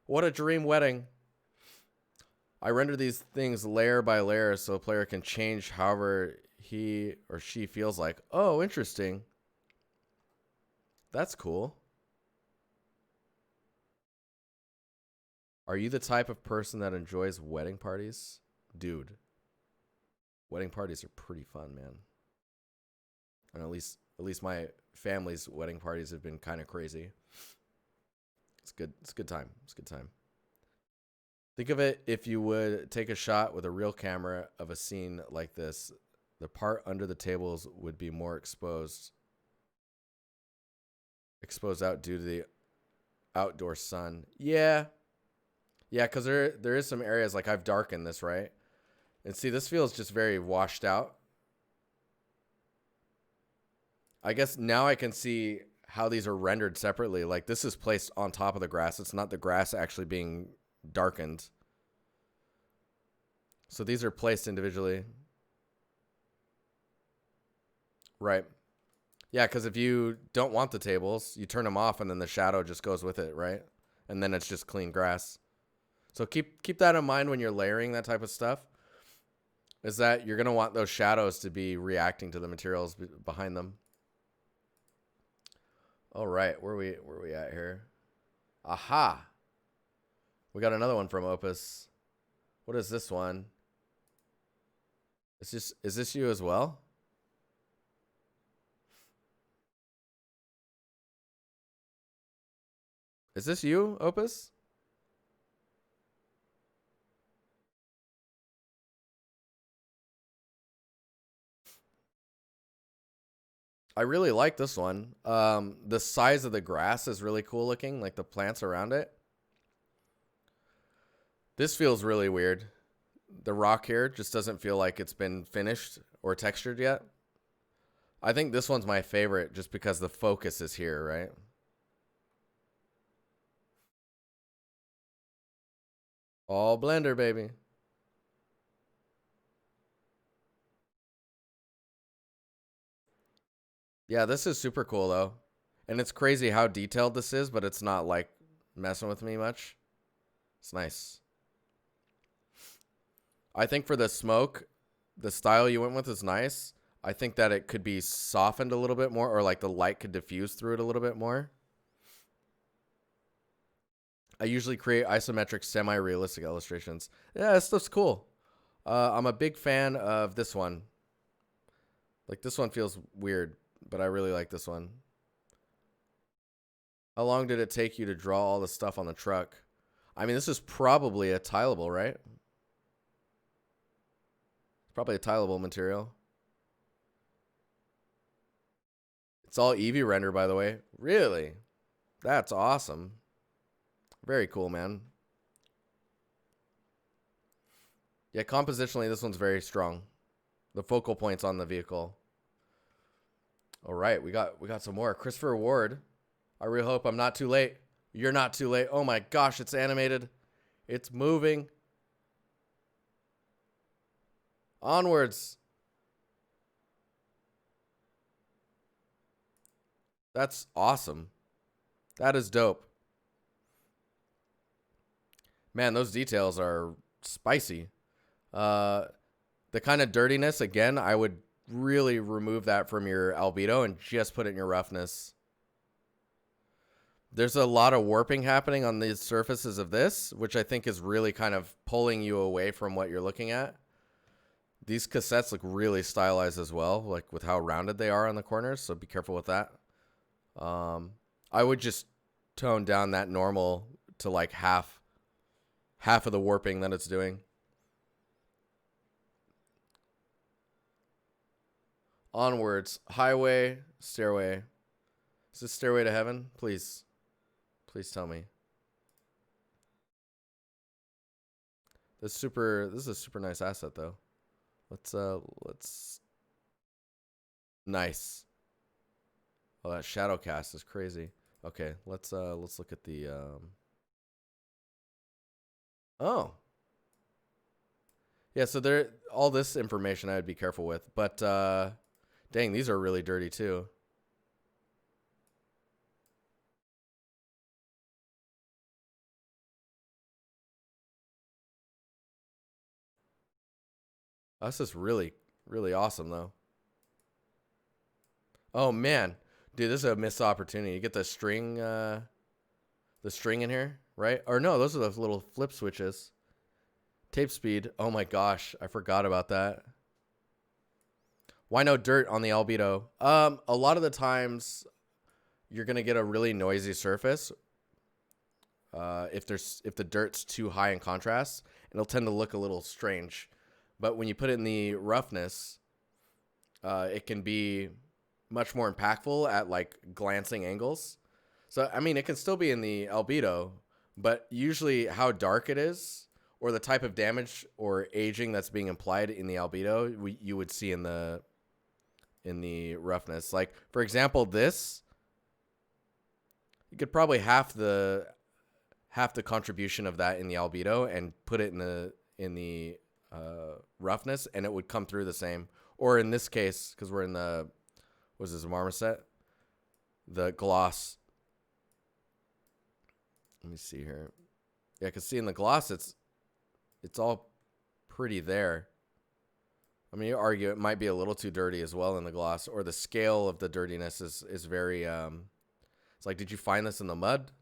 What a dream wedding. I render these things layer by layer so a player can change however he or she feels like. Oh, interesting. That's cool. Are you the type of person that enjoys wedding parties? Dude, wedding parties are pretty fun, man. And at least my family's wedding parties have been kind of crazy. It's good. It's a good time. It's a good time. Think of it if you would take a shot with a real camera of a scene like this. The part under the tables would be more exposed out due to the outdoor sun. Yeah, because there is some areas like I've darkened this, right? And see, this feels just very washed out. I guess now I can see how these are rendered separately. Like this is placed on top of the grass. It's not the grass actually being darkened. So these are placed individually. Right. Yeah, because if you don't want the tables, you turn them off and then the shadow just goes with it, right? And then it's just clean grass. So keep that in mind when you're layering that type of stuff, is that you're going to want those shadows to be reacting to the materials behind them. All right, where we at here? Aha. We got another one from Opus. What is this one? Is this you as well? Is this you, Opus? I really like this one. The size of the grass is really cool looking, like the plants around it. This feels really weird. The rock here just doesn't feel like it's been finished or textured yet. I think this one's my favorite just because the focus is here, right? All Blender, baby. Yeah, this is super cool though. And it's crazy how detailed this is, but it's not like messing with me much. It's nice. I think for the smoke, the style you went with is nice. I think that it could be softened a little bit more, or like the light could diffuse through it a little bit more. I usually create isometric semi-realistic illustrations. Yeah, this stuff's cool. I'm a big fan of this one. Like, this one feels weird, but I really like this one. How long did it take you to draw all the stuff on the truck? I mean, this is probably a tileable, right? It's probably a tileable material. It's all Eevee render, by the way. Really? That's awesome. Very cool, man. Yeah, compositionally, this one's very strong. The focal points on the vehicle. All right, we got some more. Christopher Ward. I really hope I'm not too late. You're not too late. Oh my gosh, it's animated. It's moving. Onwards. That's awesome. That is dope. Man, those details are spicy. The kind of dirtiness, again, I would really remove that from your albedo and just put it in your roughness. There's a lot of warping happening on the surfaces of this, which I think is really kind of pulling you away from what you're looking at. These cassettes look really stylized as well, like with how rounded they are on the corners, so be careful with that. I would just tone down that normal to like half of the warping that it's doing. Onwards. Highway. Stairway. Is this Stairway to Heaven? Please. Please tell me. This is a super nice asset though. Let's nice. Oh, that shadow cast is crazy. Okay, let's look at the Oh. Yeah, so there all this information I would be careful with, but dang, these are really dirty too. This is really, really awesome though. Oh man, dude, this is a missed opportunity. You get the string in here, right? Or no, those are those little flip switches. Tape speed. Oh my gosh, I forgot about that. Why no dirt on the albedo? A lot of the times you're gonna get a really noisy surface. If the dirt's too high in contrast, it'll tend to look a little strange. But when you put it in the roughness, it can be much more impactful at like glancing angles. So, I mean, it can still be in the albedo, but usually how dark it is or the type of damage or aging that's being implied in the albedo, you would see in the roughness. Like, for example, this, you could probably half the contribution of that in the albedo and put it in the roughness, and it would come through the same. Or in this case, because we're in the, what is this, marmoset? The gloss. Let me see here. Yeah, because see in the gloss, it's all pretty there. I mean, you argue it might be a little too dirty as well in the gloss, or the scale of the dirtiness is very, it's like, did you find this in the mud?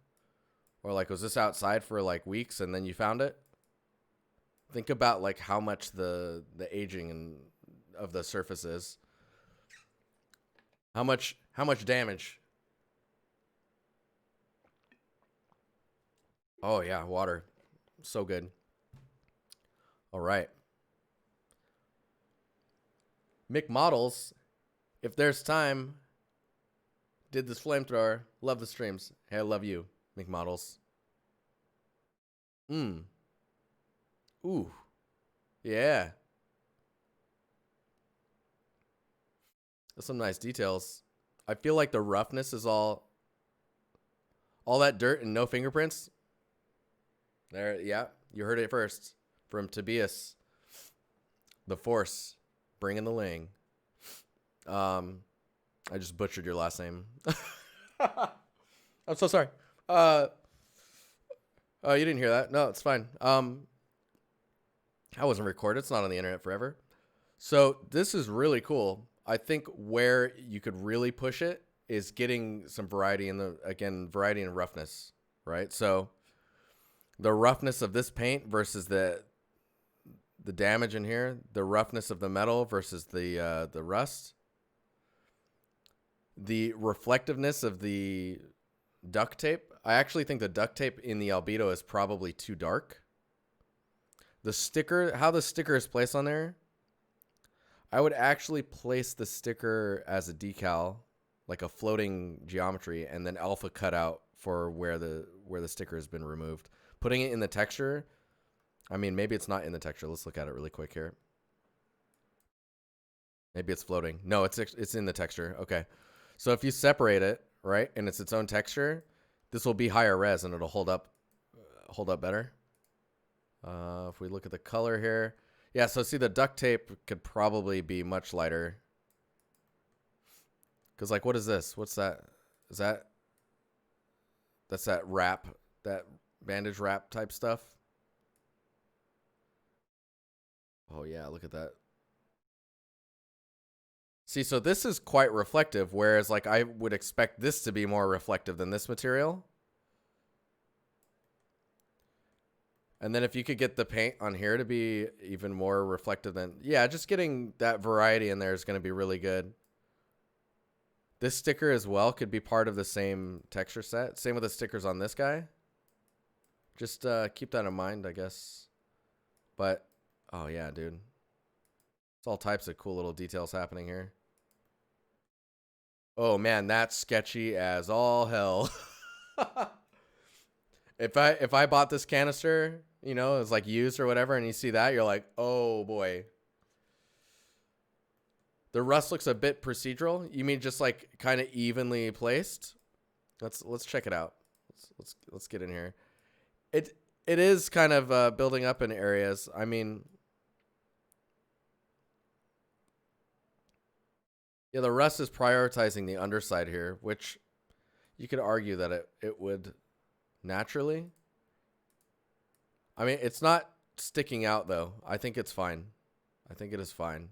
Or like, was this outside for like weeks and then you found it? Think about like how much the aging of the surface is. How much damage? Oh yeah, water. So good. All right. Mick Models, if there's time, did this flamethrower. Love the streams. Hey, I love you, Mick Models. Ooh. Yeah. There's some nice details. I feel like the roughness is all that dirt and no fingerprints. There, yeah, you heard it first from Tobias. The Force, bringing the Ling. I just butchered your last name. I'm so sorry. Oh, you didn't hear that? No, it's fine. I wasn't recorded. It's not on the internet forever. So this is really cool. I think where you could really push it is getting some variety in variety and roughness, right? So the roughness of this paint versus the damage in here, the roughness of the metal versus the rust, the reflectiveness of the duct tape. I actually think the duct tape in the albedo is probably too dark. The sticker, how the sticker is placed on there, I would actually place the sticker as a decal, like a floating geometry, and then alpha cutout for where the sticker has been removed. Putting it in the texture, I mean, maybe it's not in the texture. Let's look at it really quick here. Maybe it's floating. No, it's in the texture. Okay. So if you separate it, right, and it's its own texture, this will be higher res and it'll hold up better. If we look at the color here, yeah, so see the duct tape could probably be much lighter. Because, like, what is this? What's that? That's that wrap, that bandage wrap type stuff. Oh, yeah, look at that. See, so this is quite reflective, whereas, like, I would expect this to be more reflective than this material. And then if you could get the paint on here to be even more reflective than... Yeah, just getting that variety in there is going to be really good. This sticker as well could be part of the same texture set. Same with the stickers on this guy. Just keep that in mind, I guess. But, oh yeah, dude. It's all types of cool little details happening here. Oh man, that's sketchy as all hell. If I bought this canister, you know, it's like used or whatever, and you see that, you're like, oh boy. The rust looks a bit procedural. You mean just like kind of evenly placed? Let's check it out. Let's get in here. It is kind of building up in areas. I mean, yeah, the rust is prioritizing the underside here, which you could argue that it would naturally. I mean, it's not sticking out though. I think it's fine. I think it is fine.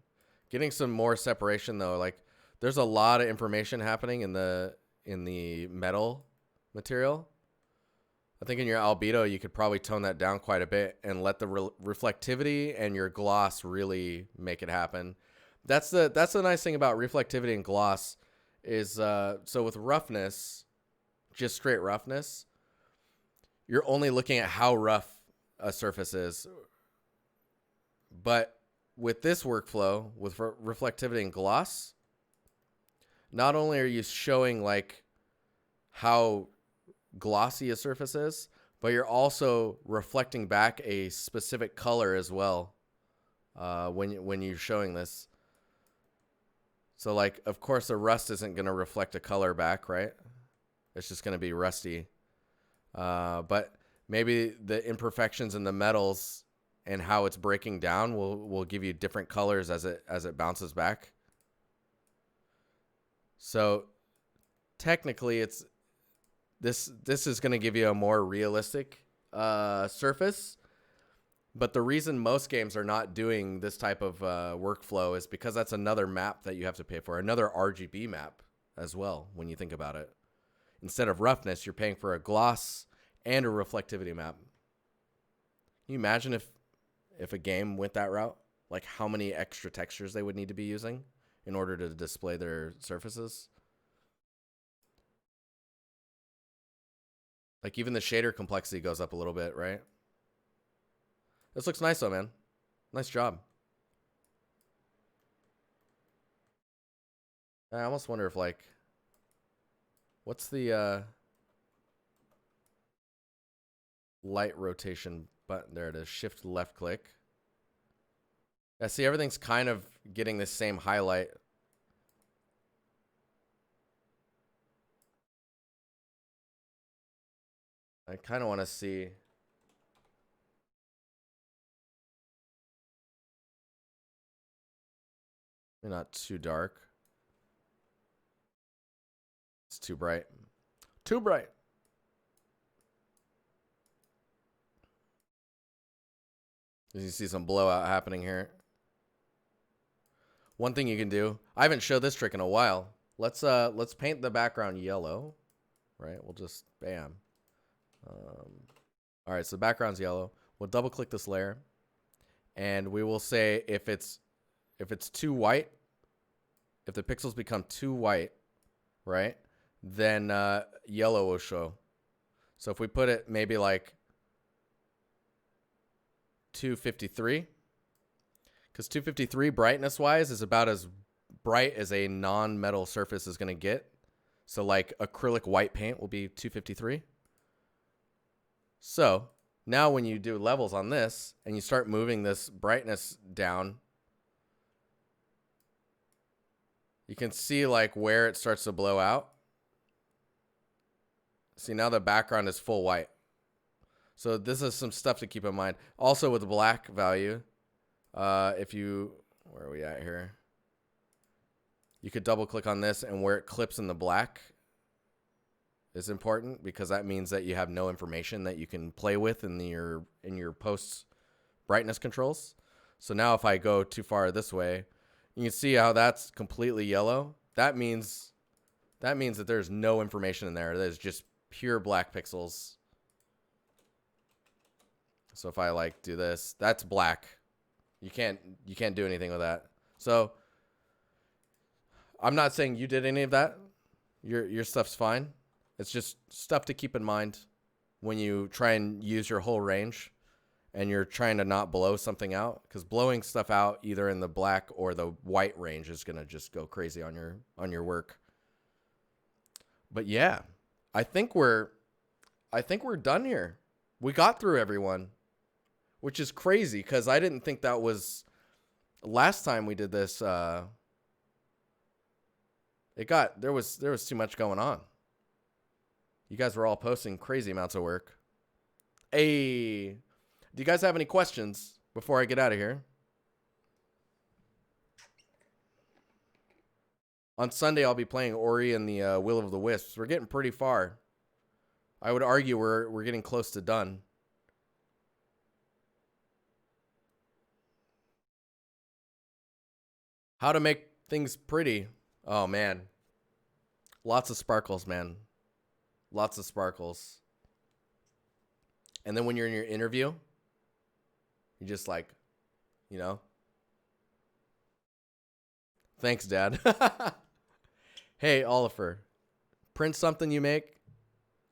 Getting some more separation though, like there's a lot of information happening in the metal material. I think in your albedo you could probably tone that down quite a bit and let the reflectivity and your gloss really make it happen. That's the nice thing about reflectivity and gloss is so with roughness, just straight roughness, you're only looking at how rough a surface is. But with this workflow, with reflectivity and gloss, not only are you showing like how glossy a surface is, but you're also reflecting back a specific color as well when you're showing this. So like, of course, the rust isn't going to reflect a color back, right? It's just going to be rusty. But maybe the imperfections in the metals and how it's breaking down will give you different colors as it bounces back. So technically, this is going to give you a more realistic surface. But the reason most games are not doing this type of workflow is because that's another map that you have to pay for, another RGB map as well, when you think about it. Instead of roughness, you're paying for a gloss and a reflectivity map. Can you imagine if a game went that route? Like how many extra textures they would need to be using in order to display their surfaces? Like even the shader complexity goes up a little bit, right? This looks nice though, man. Nice job. I almost wonder if like, what's the light rotation button? There it is. Shift left click. Yeah, see, everything's kind of getting the same highlight. I kind of want to see. Maybe not too dark. It's too bright. Too bright. You see some blowout happening here. One thing you can do, I haven't showed this trick in a while. Let's paint the background yellow, right? We'll just, bam. All right, so the background's yellow. We'll double click this layer and we will say if it's too white, if the pixels become too white, right? Then yellow will show. So if we put it maybe like 253, because 253 brightness wise is about as bright as a non-metal surface is going to get. So like acrylic white paint will be 253. So now when you do levels on this and you start moving this brightness down, you can see like where it starts to blow out. See, now the background is full white. So this is some stuff to keep in mind. Also with the black value, if you, where are we at here? You could double click on this and where it clips in the black is important because that means that you have no information that you can play with in your post brightness controls. So now if I go too far this way, you can see how that's completely yellow. That means that there's no information in there. There's just pure black pixels. So if I like do this, that's black. You can't do anything with that. So I'm not saying you did any of that. Your stuff's fine. It's just stuff to keep in mind when you try and use your whole range and you're trying to not blow something out, because blowing stuff out either in the black or the white range is going to just go crazy on your work. But yeah, I think we're done here. We got through everyone, which is crazy because I didn't think that was last time we did this. There was too much going on. You guys were all posting crazy amounts of work. Hey, do you guys have any questions before I get out of here? On Sunday, I'll be playing Ori and the Will of the Wisps. We're getting pretty far. I would argue we're getting close to done. How to make things pretty. Oh, man. Lots of sparkles, man. Lots of sparkles. And then when you're in your interview, you just like, you know. Thanks, Dad. Hey, Oliver. Print something you make.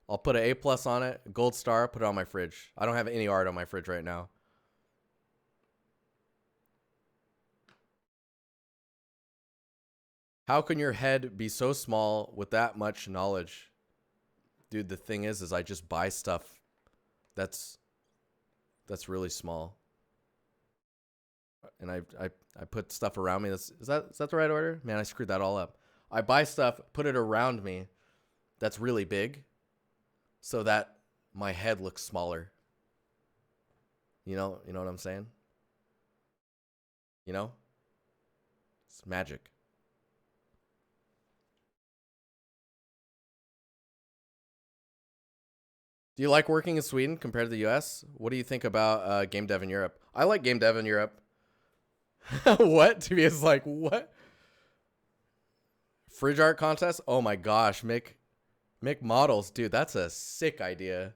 I'll put an A+ on it, a gold star, put it on my fridge. I don't have any art on my fridge right now. How can your head be so small with that much knowledge? Dude, the thing is I just buy stuff that's really small. And I put stuff around me. Is that the right order? Man, I screwed that all up. I buy stuff, put it around me that's really big so that my head looks smaller. You know what I'm saying? You know? It's magic. Do you like working in Sweden compared to the US? What do you think about game dev in Europe? I like game dev in Europe. What? Tobias is like, what? Fridge art contest? Oh my gosh, make models. Dude, that's a sick idea.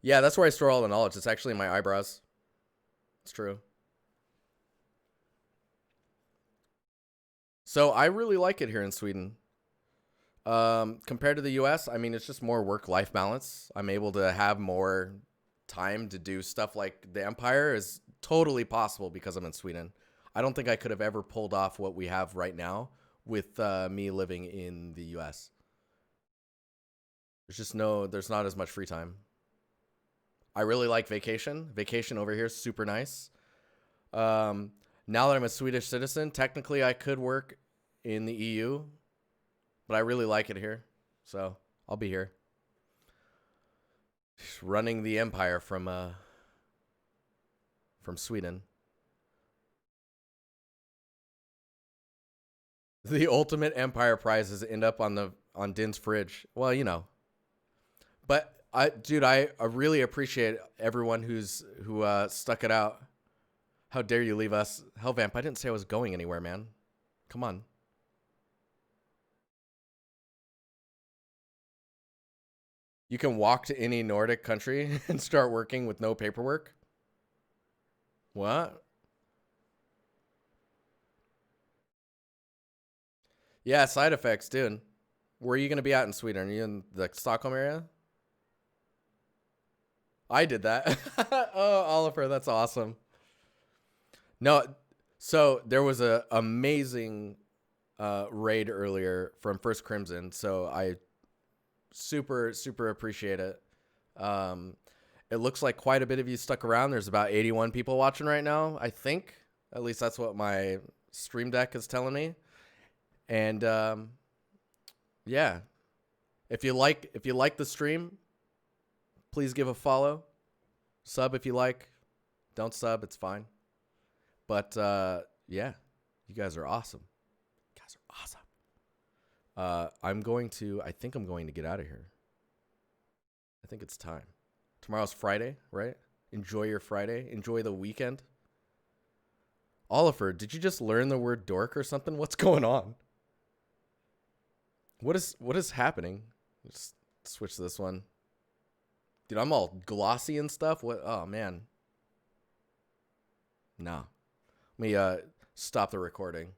Yeah, that's where I store all the knowledge. It's actually in my eyebrows. It's true. So I really like it here in Sweden. Compared to the US, I mean, it's just more work-life balance. I'm able to have more time to do stuff like the Empire is totally possible because I'm in Sweden. I don't think I could have ever pulled off what we have right now with me living in the US. There's not as much free time. I really like vacation. Vacation over here is super nice. Now that I'm a Swedish citizen, technically I could work in the EU, but I really like it here. So I'll be here. Just running the empire from Sweden. The ultimate empire prizes end up on Din's fridge. Well, you know. But I really appreciate everyone who stuck it out. How dare you leave us? Hellvamp, I didn't say I was going anywhere, man. Come on. You can walk to any Nordic country and start working with no paperwork? What? Yeah, side effects, dude. Where are you going to be at in Sweden? Are you in the Stockholm area? I did that. Oh, Oliver, that's awesome. No, so there was a amazing raid earlier from First Crimson, so I super appreciate it. Um, it looks like quite a bit of you stuck around. There's about 81 people watching right now, I think. At least that's what my stream deck is telling me. And yeah, if you like the stream, please give a follow. Sub if you like. Don't sub, it's fine. But yeah, you guys are awesome. You guys are awesome. I think I'm going to get out of here. I think it's time. Tomorrow's Friday, right? Enjoy your Friday. Enjoy the weekend. Oliver, did you just learn the word dork or something? What's going on? What is happening? Let's switch to this one. Dude, I'm all glossy and stuff. What? Oh, man. No. Let me stop the recording.